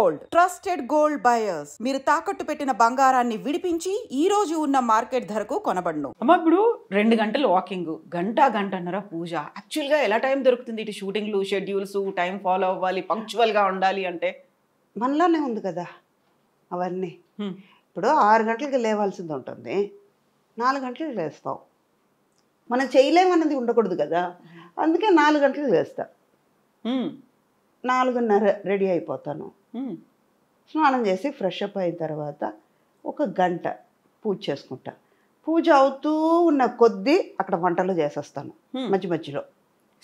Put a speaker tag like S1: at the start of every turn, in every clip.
S1: Gold, trusted gold buyers. మీరు తాకట్టు పెట్టిన బంగారాన్ని విడిపించి ఈ రోజు ఉన్న మార్కెట్ ధరకు కొనబడును.
S2: అమ్మ, ఇప్పుడు 2 గంటలు వాకింగ్, గంటన్నర పూజ. యాక్చువల్గా ఎలా టైం దొరుకుతుంది? ఇటు షూటింగ్లు, షెడ్యూల్స్, టైం ఫాలో అవ్వాలి, పంక్చువల్గా ఉండాలి అంటే
S3: మనలోనే ఉంది కదా అవన్నీ. ఇప్పుడు 6 గంటలకి లేవాల్సింది ఉంటుంది, 4 గంటలకు లేస్తాం. మనం చేయలేమన్నది ఉండకూడదు కదా, అందుకే 4 గంటలకు లేస్తా. 4:30 రెడీ అయిపోతాను. స్నానం చేసి ఫ్రెష్ అప్ అయిన తర్వాత ఒక గంట పూజ చేసుకుంటా. పూజ అవుతూ ఉన్న కొద్దీ అక్కడ వంటలు చేసేస్తాను. మధ్యలో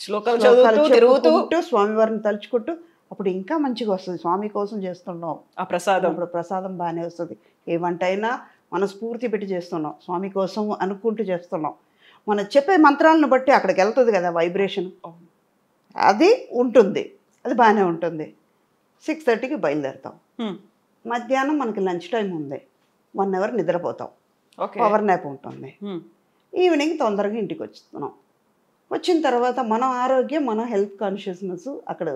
S2: శ్లోకాలు చదువుతూ
S3: స్వామివారిని తలుచుకుంటూ అప్పుడు ఇంకా మంచిగా వస్తుంది. స్వామి కోసం చేస్తున్నాం
S2: ఆ ప్రసాదం,
S3: అప్పుడు ప్రసాదం బాగానే వస్తుంది. ఏ వంట అయినా మనస్ఫూర్తి పెట్టి చేస్తున్నాం, స్వామి కోసం అనుకుంటూ చేస్తున్నాం. మనం చెప్పే మంత్రాలను బట్టి అక్కడికి వెళ్తుంది కదా వైబ్రేషన్, అది ఉంటుంది, అది బాగానే ఉంటుంది. 6:30కి బయలుదేరుతాం. మధ్యాహ్నం మనకి లంచ్ టైం ఉంది, 1 అవర్ నిద్రపోతాం, పవర్ నాప్ ఉంటుంది. ఈవినింగ్ తొందరగా ఇంటికి వచ్చుతున్నాం. వచ్చిన తర్వాత మన ఆరోగ్యం, మన హెల్త్ కాన్షియస్నెస్ అక్కడ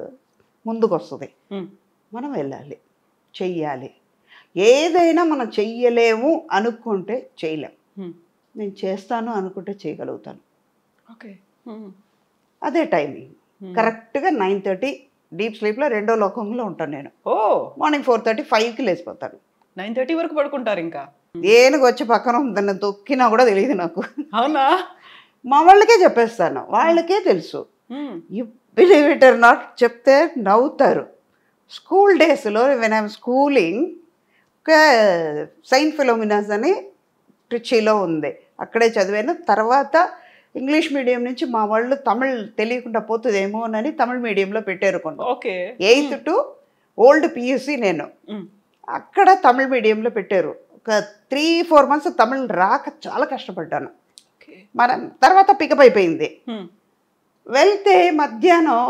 S3: ముందుకు వస్తుంది. మనం వెళ్ళాలి, చెయ్యాలి. ఏదైనా మనం చెయ్యలేము అనుకుంటే చేయలేం. నేను చేస్తాను అనుకుంటే చేయగలుగుతాను. అదే టైమింగ్ కరెక్ట్గా 9:30 డీప్ స్లీప్లో రెండో లోకంలో ఉంటాను నేను. మార్నింగ్ 4:30, 5కి లేచిపోతాను.
S2: 9:30 వరకు పడుకుంటారు? ఇంకా
S3: ఏనుగు వచ్చి పక్కన ఉందని తొక్కినా కూడా తెలియదు నాకు.
S2: అవునా?
S3: మా వాళ్ళకే చెప్పేస్తాను, వాళ్ళకే తెలుసు. You believe it or not, చెప్తే నవ్వుతారు. స్కూల్ డేస్లో వెన్ ఐఎమ్ స్కూలింగ్, ఒక సెయింట్ ఫిలోమినాస్ అని ట్రిచీలో ఉంది, అక్కడే చదివాను. తర్వాత ఇంగ్లీష్ మీడియం నుంచి మా వాళ్ళు తమిళ్ తెలియకుండా పోతుందేమో అని తమిళ్ మీడియంలో పెట్టారు కొన్ని. 8th to ఓల్డ్ పియూసీ నేను అక్కడ తమిళ్ మీడియంలో పెట్టారు. ఒక 3-4 months తమిళ్ రాక చాలా కష్టపడ్డాను. మన తర్వాత పికప్ అయిపోయింది. వెళ్తే మధ్యాహ్నం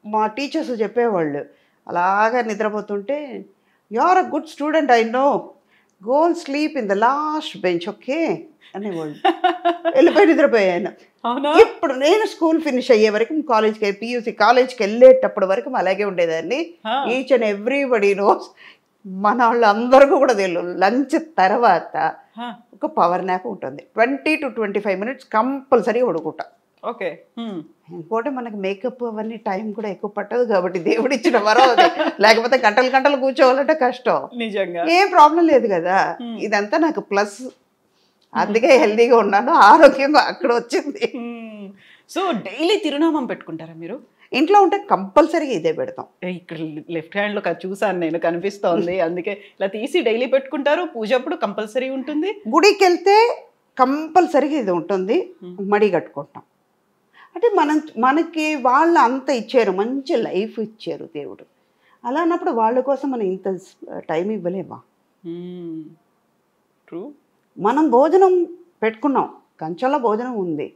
S3: మా టీచర్స్ చెప్పేవాళ్ళు, అలాగా నిద్రపోతుంటే, you are a good student, I know, go and sleep in the last bench, okay అనేవాళ్ళు. వెళ్ళిపోయి నిద్రపోయాను. ఇప్పుడు నేను స్కూల్ ఫినిష్ అయ్యే వరకు, కాలేజ్కి పియూసీ కాలేజ్కి వెళ్ళేటప్పటి వరకు అలాగే ఉండేదాన్ని. ఈచ్ అండ్ ఎవ్రీబడి నోస్, మన వాళ్ళు అందరికీ కూడా తెలియదు. లంచ్ తర్వాత ఒక పవర్ నాప్ ఉంటుంది, 20 to 25 minutes కంపల్సరీగా పడుకుంటా. ఇంకోటి మనకి మేకప్ అవన్నీ టైం కూడా ఎక్కువ పట్టదు కాబట్టి దేవుడు ఇచ్చిన వరం అది. లేకపోతే గంటలు కూర్చోవాలంటే కష్టం.
S2: నిజంగా
S3: ఏం ప్రాబ్లం లేదు కదా. ఇదంతా నాకు ప్లస్, అందుకే హెల్దీగా ఉన్నాను, ఆరోగ్యంగా అక్కడ వచ్చింది.
S2: సో డైలీ తిరునామం పెట్టుకుంటారా మీరు?
S3: ఇంట్లో ఉంటే కంపల్సరీగా ఇదే పెడతాం.
S2: ఇక్కడ లెఫ్ట్ హ్యాండ్లో చూసాను నేను, కనిపిస్తోంది, అందుకే ఇలా తీసి డైలీ పెట్టుకుంటారు. పూజ అప్పుడు కంపల్సరీ ఉంటుంది.
S3: గుడికి వెళ్తే కంపల్సరీగా ఇది ఉంటుంది. మడి కట్టుకుంటాం. అంటే మనకి వాళ్ళు అంత ఇచ్చారు, మంచి లైఫ్ ఇచ్చారు దేవుడు. అలా అన్నప్పుడు వాళ్ళ కోసం మనం ఇంత టైం ఇవ్వలేమా?
S2: ట్రూ.
S3: మనం భోజనం పెట్టుకున్నాం, కంచెలో భోజనం ఉంది,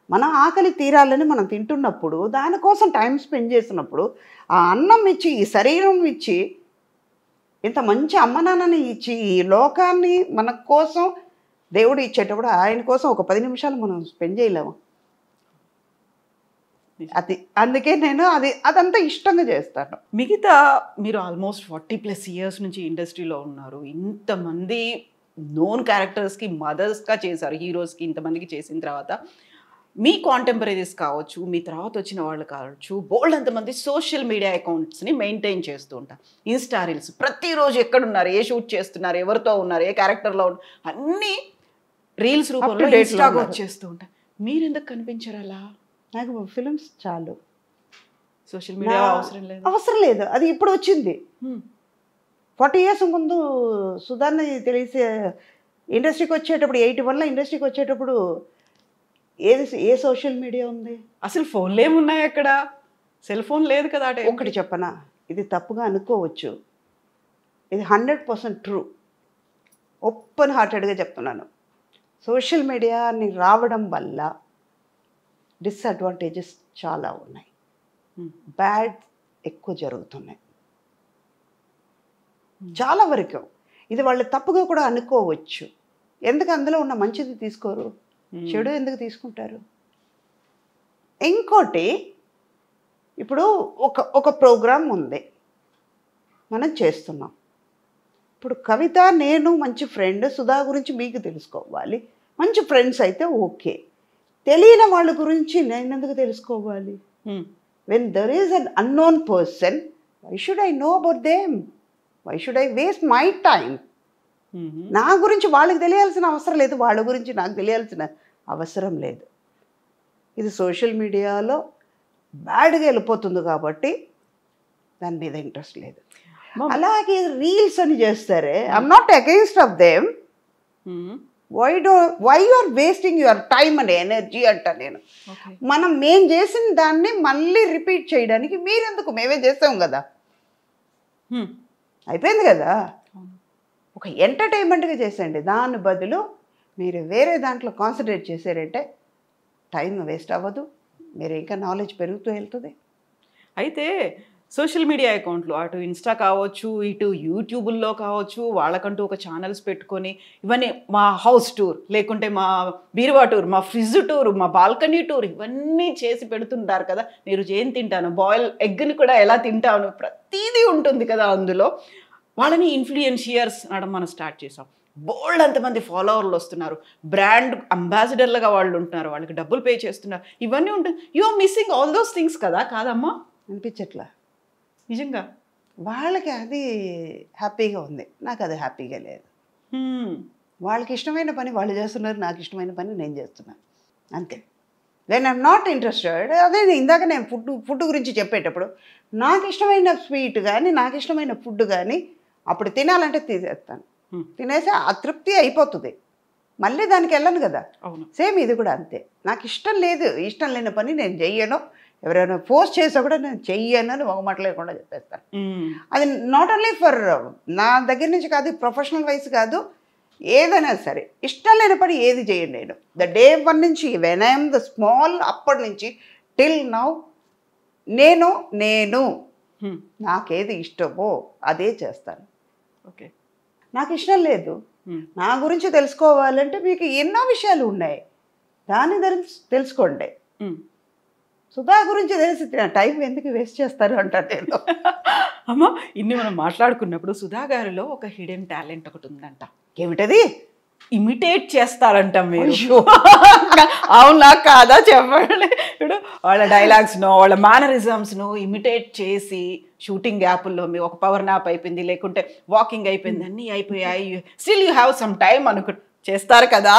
S3: మన ఆకలి తీరాలని మనం తింటున్నప్పుడు, దానికోసం టైం స్పెండ్ చేసినప్పుడు, ఆ అన్నం ఇచ్చి, ఈ శరీరం ఇచ్చి, ఇంత మంచి అమ్మ నాన్నని ఇచ్చి, ఈ లోకాన్ని మన కోసం దేవుడు ఇచ్చేటప్పుడు ఆయన కోసం ఒక 10 నిమిషాలు మనం స్పెండ్ చేయలేము. అది అందుకే నేను అదంతా ఇష్టంగా చేస్తాను.
S2: మిగతా మీరు ఆల్మోస్ట్ 40+ years నుంచి ఇండస్ట్రీలో ఉన్నారు. ఇంతమంది నోన్ క్యారెక్టర్స్కి మదర్స్గా చేశారు, హీరోస్కి ఇంతమందికి చేసిన తర్వాత మీ కాంటెంపరీస్ కావచ్చు, మీ తర్వాత వచ్చిన వాళ్ళు కావచ్చు, బోల్డ్ అంతమంది సోషల్ మీడియా అకౌంట్స్ని మెయింటైన్ చేస్తూ ఉంటారు. ఇన్స్టా రీల్స్ ప్రతిరోజు ఎక్కడున్నారు, ఏ షూట్ చేస్తున్నారు, ఎవరితో ఉన్నారు, ఏ క్యారెక్టర్లో ఉన్నారు, అన్నీ రీల్స్ రూపంలో ఇన్స్టాగా వచ్చేస్తూ ఉంటారు. మీరు ఎందుకు కనిపించారు అలా?
S3: నాకు ఫిలిమ్స్ చాలు,
S2: సోషల్ మీడియా
S3: అవసరం లేదు. అది ఇప్పుడు వచ్చింది. 40 years ముందు సుధాన్ని తెలిసి ఇండస్ట్రీకి వచ్చేటప్పుడు, 81లో ఇండస్ట్రీకి వచ్చేటప్పుడు ఏ సోషల్ మీడియా ఉంది?
S2: అసలు ఫోన్లు ఏమున్నాయి అక్కడ? సెల్ ఫోన్ లేదు కదా.
S3: ఒకటి చెప్పనా, ఇది తప్పుగా అనుకోవచ్చు, ఇది 100% ట్రూ, ఓపెన్ హార్టెడ్గా చెప్తున్నాను. సోషల్ మీడియాని రావడం వల్ల డిసడ్వాంటేజెస్ చాలా ఉన్నాయి, బ్యాడ్ ఎక్కువ జరుగుతున్నాయి చాలా వరకు. ఇది వాళ్ళు తప్పుగా కూడా అనుకోవచ్చు. ఎందుకు అందులో ఉన్న మంచిది తీసుకోరు, చెడు ఎందుకు తీసుకుంటారు? ఇంకోటి, ఇప్పుడు ఒక ప్రోగ్రామ్ ఉంది, మనం చేస్తున్నాం. ఇప్పుడు కవిత నేను మంచి ఫ్రెండ్, సుధా గురించి మీకు తెలుసుకోవాలి. మంచి ఫ్రెండ్స్ అయితే ఓకే. తెలియని వాళ్ళ గురించి నేను ఎందుకు తెలుసుకోవాలి? When there is an unknown person, why should I know about them? Why should I waste my time? నా గురించి వాళ్ళకి తెలియాల్సిన అవసరం లేదు, వాళ్ళ గురించి నాకు తెలియాల్సిన అవసరం లేదు. ఇది సోషల్ మీడియాలో బ్యాడ్గా వెళ్ళిపోతుంది కాబట్టి దాని మీద ఇంట్రెస్ట్ లేదు. అలాగే రీల్స్ అని చేస్తారే, I'm not against of them. Why you are wasting your time and energy అంట నేను. మేం చేసిన దాన్ని మళ్ళీ రిపీట్ చేయడానికి మీరెందుకు? మేమే చేస్తాం కదా, అయిపోయింది కదా. ఒక ఎంటర్టైన్మెంట్గా చేసేయండి. దాని బదులు మీరు వేరే దాంట్లో కాన్సన్ట్రేట్ చేశారంటే టైం వేస్ట్ అవ్వదు, మీరు ఇంకా నాలెడ్జ్ పెరుగుతూ వెళ్తుంది.
S2: అయితే సోషల్ మీడియా అకౌంట్లు అటు ఇన్స్టా కావచ్చు, ఇటు యూట్యూబుల్లో కావచ్చు, వాళ్ళకంటూ ఒక ఛానల్స్ పెట్టుకొని ఇవన్నీ మా హౌస్ టూర్, లేకుంటే మా బీరువా టూర్, మా ఫ్రిడ్జ్ టూర్, మా బాల్కనీ టూర్, ఇవన్నీ చేసి పెడుతుంటారు కదా. నేను ఏం తింటాను, బాయిల్ ఎగ్ని కూడా ఎలా తింటాను, ప్రతిదీ ఉంటుంది కదా అందులో. వాళ్ళని ఇన్ఫ్లుయెన్షియర్స్ అనడం మనం స్టార్ట్ చేసాం. బోల్డ్ అంతమంది ఫాలోవర్లు వస్తున్నారు, బ్రాండ్ అంబాసిడర్లుగా వాళ్ళు ఉంటున్నారు, వాళ్ళకి డబ్బులు పే చేస్తున్నారు, ఇవన్నీ ఉంటుంది. You are missing all those things కదా. కాదమ్మా?
S3: అనిపించట్లా
S2: నిజంగా.
S3: వాళ్ళకి అది హ్యాపీగా ఉంది, నాకు అది హ్యాపీగా లేదు. వాళ్ళకి ఇష్టమైన పని వాళ్ళు చేస్తున్నారు, నాకు ఇష్టమైన పని నేను చేస్తున్నాను, అంతే. వెన్ ఐఎమ్ నాట్ ఇంట్రెస్టెడ్, అదే ఇందాక నేను ఫుడ్ గురించి చెప్పేటప్పుడు నాకు ఇష్టమైన స్వీట్ కానీ నాకు ఇష్టమైన ఫుడ్ కానీ అప్పుడు తినాలంటే తీసేస్తాను, తినేసి అతృప్తి అయిపోతుంది, మళ్ళీ దానికి వెళ్ళను కదా. సేమ్ ఇది కూడా అంతే. నాకు ఇష్టం లేదు, ఇష్టం లేని పని నేను చెయ్యను, ఎవరైనా ఫోర్స్ చేసా కూడా నేను చెయ్యను అని మొగమాట లేకుండా చెప్పేస్తాను. అది నాట్ ఓన్లీ ఫర్ నా దగ్గర నుంచి కాదు, ప్రొఫెషనల్ వైజ్ కాదు, ఏదైనా సరే ఇష్టం లేని పని ఏది చేయను నేను. ద డే వన్ నుంచి వెన్ ఐఎమ్ ద స్మాల్ అప్పటి నుంచి టిల్ నౌ నేను నాకేది ఇష్టమో అదే చేస్తాను.
S2: ఓకే,
S3: నాకు ఇష్టం లేదు, నా గురించి తెలుసుకోవాలంటే మీకు ఎన్నో విషయాలు ఉన్నాయి, దాన్ని తెలుసుకోండి. సుధా గురించి తెలిసి టైం ఎందుకు వేస్ట్ చేస్తారు అంటారు నేను.
S2: అమ్మ, ఇన్ని మనం మాట్లాడుకున్నప్పుడు సుధా గారిలో ఒక హిడెన్ టాలెంట్ ఒకటి ఉందంట.
S3: ఏమిటది?
S2: ఇమిటేట్ చేస్తారంట మీరు. అవునా కాదా చెప్పండి. ఇప్పుడు వాళ్ళ డైలాగ్స్ను, వాళ్ళ మేనరిజమ్స్ను ఇమిటేట్ చేసి షూటింగ్ గ్యాపుల్లో మీ ఒక పవర్ నాప్ అయిపోయింది, లేకుంటే వాకింగ్ అయిపోయింది, అన్నీ అయిపోయాయి, still you have some time చేస్తారు కదా.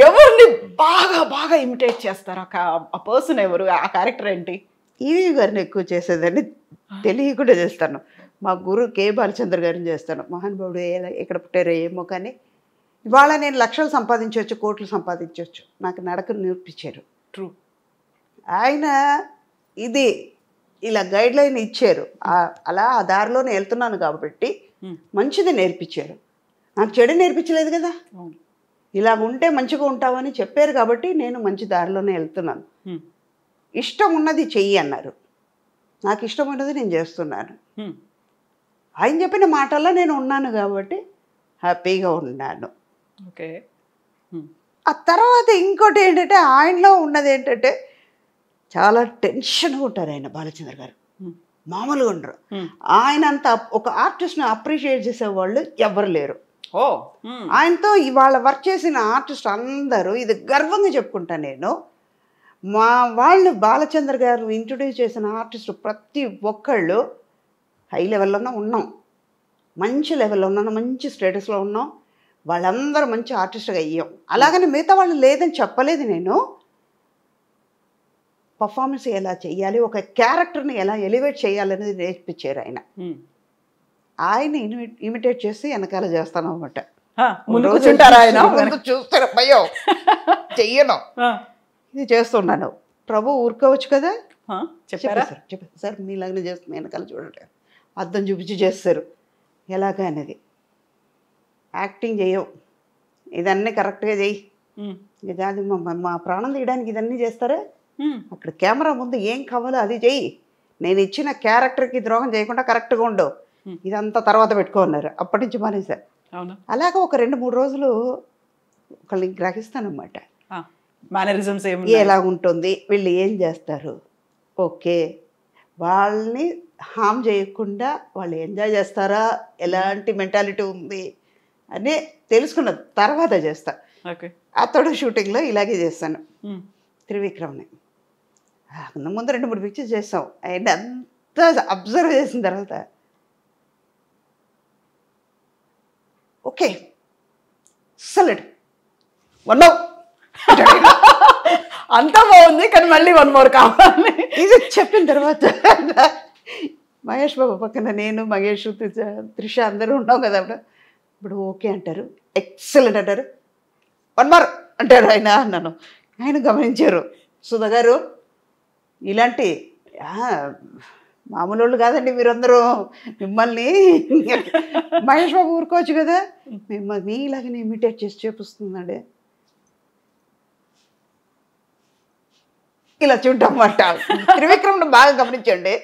S2: ఎవరిని బాగా బాగా ఇమిటేట్ చేస్తారు? ఆ పర్సన్ ఎవరు, ఆ క్యారెక్టర్ ఏంటి?
S3: ఈవీ గారిని ఎక్కువ చేసేదాన్ని తెలియకుండా చేస్తాను. మా గురు కే బాలచంద్ర గారిని చేస్తాను. మహానుభావుడు ఎక్కడ పుట్టారో ఏమో కానీ ఇవాళ నేను లక్షలు సంపాదించవచ్చు, కోట్లు సంపాదించవచ్చు, నాకు నడక నేర్పించారు.
S2: ట్రూ.
S3: ఆయన ఇది ఇలా గైడ్ లైన్ ఇచ్చారు, అలా ఆ దారిలోనే వెళ్తున్నాను కాబట్టి మంచిది నేర్పించారు. నాకు చెడు నేర్పించలేదు కదా. ఇలా ఉంటే మంచిగా ఉంటామని చెప్పారు కాబట్టి నేను మంచి దారిలోనే వెళ్తున్నాను. ఇష్టం ఉన్నది చెయ్యి అన్నారు, నాకు ఇష్టం ఉన్నది నేను చేస్తున్నాను. ఆయన చెప్పిన మాటల్లో నేను ఉన్నాను కాబట్టి హ్యాపీగా ఉన్నాను.
S2: ఓకే.
S3: ఆ తర్వాత ఇంకోటి ఏంటంటే ఆయనలో ఉన్నది ఏంటంటే చాలా టెన్షన్గా ఉంటారు ఆయన. బాలచంద్ర గారు మామూలుగా ఉండరు. ఆయన అంత ఒక ఆర్టిస్ట్ని అప్రిషియేట్ చేసేవాళ్ళు ఎవరు లేరు. ఆయనతో ఇవాళ వర్క్ చేసిన ఆర్టిస్ట్ అందరూ ఇది గర్వంగా చెప్పుకుంటా నేను. మా వాళ్ళు బాలచంద్ర గారు ఇంట్రొడ్యూస్ చేసిన ఆర్టిస్ట్ ప్రతి ఒక్కళ్ళు హై లెవెల్లోనే ఉన్నాం, మంచి లెవెల్లో ఉన్నాం, మంచి స్టేటస్లో ఉన్నాం, వాళ్ళందరూ మంచి ఆర్టిస్ట్గా అయ్యాం. అలాగని మిగతా వాళ్ళు లేదని చెప్పలేదు నేను. పర్ఫార్మెన్స్ ఎలా చేయాలి, ఒక క్యారెక్టర్ని ఎలా ఎలివేట్ చేయాలనేది నేర్పించారు ఆయన. ఆయన ఇమిటేట్ చేసి వెనకాల చేస్తాను అనమాట. చూస్తాను భయం చెయ్యను, ఇది చేస్తున్నాను. ప్రభు ఊరుకోవచ్చు కదా. చెప్పారు సార్ మీలాగనే చేస్తున్నా, వెనకాల చూడండి, అద్దం చూపించి చేస్తారు ఎలాగా అనేది. యాక్టింగ్ చేయవు, ఇదన్నీ కరెక్ట్గా చెయ్యి, ఇది అది మా ప్రాణం తీయడానికి ఇదన్నీ చేస్తారా? అక్కడ కెమెరా ముందు ఏం కావాలో అది చెయ్యి, నేను ఇచ్చిన క్యారెక్టర్కి ద్రోహం చేయకుండా కరెక్ట్గా ఉండవు, ఇదంతా తర్వాత పెట్టుకున్నారు. అప్పటి నుంచి మానేశారు. అలాగా ఒక 2-3 రోజులు ఒకళ్ళని గ్రహిస్తానమాట.
S2: మేనరిజమ్స్
S3: ఎలా ఉంటుంది, వీళ్ళు ఏం చేస్తారు, ఓకే వాళ్ళని హామ్ చేయకుండా వాళ్ళు ఎంజాయ్ చేస్తారా, ఎలాంటి మెంటాలిటీ ఉంది అని తెలుసుకున్న తర్వాత చేస్తా.
S2: ఓకే.
S3: అతడు షూటింగ్లో ఇలాగే చేస్తాను. త్రివిక్రమ్ని ముందు 2-3 పిక్చర్స్ చేస్తాం. ఆయన అంతా అబ్జర్వ్ చేసిన తర్వాత ఓకే సలెడ్ 1 more
S2: అంతా బాగుంది కానీ మళ్ళీ 1 more కావాలి.
S3: ఇది చెప్పిన తర్వాత మహేష్ బాబు పక్కన నేను, మహేష్, త్రిష అందరూ ఉన్నాం కదా అప్పుడు. ఇప్పుడు ఓకే అంటారు, ఎక్సలెంట్ అంటారు, 1 more అంటారు ఆయన. నన్ను ఆయన గమనించారు. సుధా గారు ఇలాంటి మామూలు వాళ్ళు కాదండి మీరందరూ, మిమ్మల్ని మహేష్ బాబు ఊరుకోవచ్చు కదా, మిమ్మల్ని మీలాగనే ఇమిటేట్ చేసి చూపిస్తుందండి. ఇలా చూడటమాట. త్రివిక్రమ్ని బాగా గమనించండి.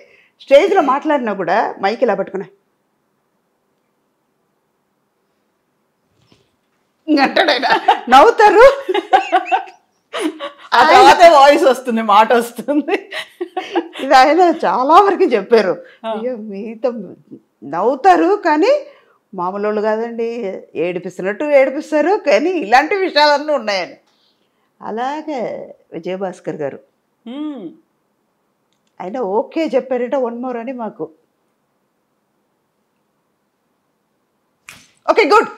S3: స్టేజ్లో మాట్లాడినా కూడా మైక్ ఇలా పట్టుకున్నా అంటాడు ఆయన. నవ్వుతారు.
S2: ఆ తర్వాతే వాయిస్ వస్తుంది, మాట వస్తుంది.
S3: ఇది ఆయన చాలా వరకు చెప్పారు. అయ్యో మీతో నవ్వుతారు కానీ మామూలు వాళ్ళు కాదండి, ఏడిపిస్తున్నట్టు ఏడిపిస్తారు, కానీ ఇలాంటి విషయాలన్నీ ఉన్నాయని. అలాగే విజయభాస్కర్ గారు ఆయన ఓకే చెప్పారట 1 more అని మాకు. ఓకే గుడ్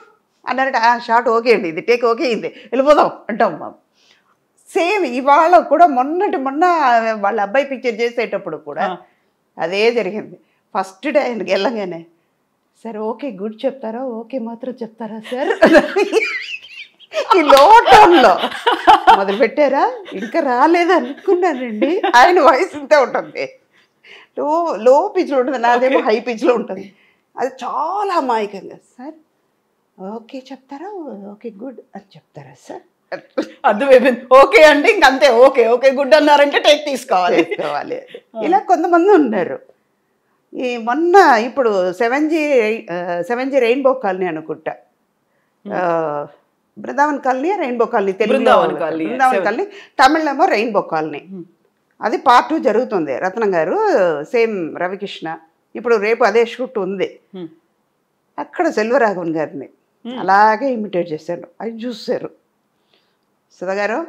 S3: అన్నారట. షార్ట్ ఓకే అండి, ఇది టేక్ ఓకే అయింది, వెళ్ళిపోదాం అంటాం. సేమ్ ఇవాళ కూడా మొన్న వాళ్ళ అబ్బాయి పిక్చర్ చేసేటప్పుడు కూడా అదే జరిగింది. ఫస్ట్ డే ఆయనకి వెళ్ళగానే సార్ ఓకే గుడ్ చెప్తారా, ఓకే మాత్రం చెప్తారా సార్, ఈ లో టోన్లో మొదలు పెట్టారా, ఇంకా రాలేదనుకున్నానండి. ఆయన వాయిస్ ఇంతే ఉంటుంది, లో పిచ్లో ఉంటుంది, నాదేమో హై పిచ్లో ఉంటుంది. అది చాలా అమాయకంగా సార్ ఓకే చెప్తారా, ఓకే గుడ్ అని చెప్తారా సార్,
S2: అర్థమైపోయింది. ఓకే అంటే ఇంకంతే, ఓకే ఓకే గుడ్ అన్నారంటే టేక్ తీసుకోవాలి.
S3: ఇలా కొంతమంది ఉన్నారు. ఈ మొన్న ఇప్పుడు 7G రెయిన్బో కాలనీ అనుకుంటా, Brindavan colony rainbow colony, Telugu Brindavan colony, తమిళేమో రెయిన్బో కాలనీ. అది part 2 జరుగుతుంది. రత్నం గారు సేమ్ రవికృష్ణ, ఇప్పుడు రేపు అదే షూట్ ఉంది. అక్కడ సెల్వరాఘవన్ గారిని అలాగే ఇమిటేట్ చేశాను. అది చూసారు, సుధా గారు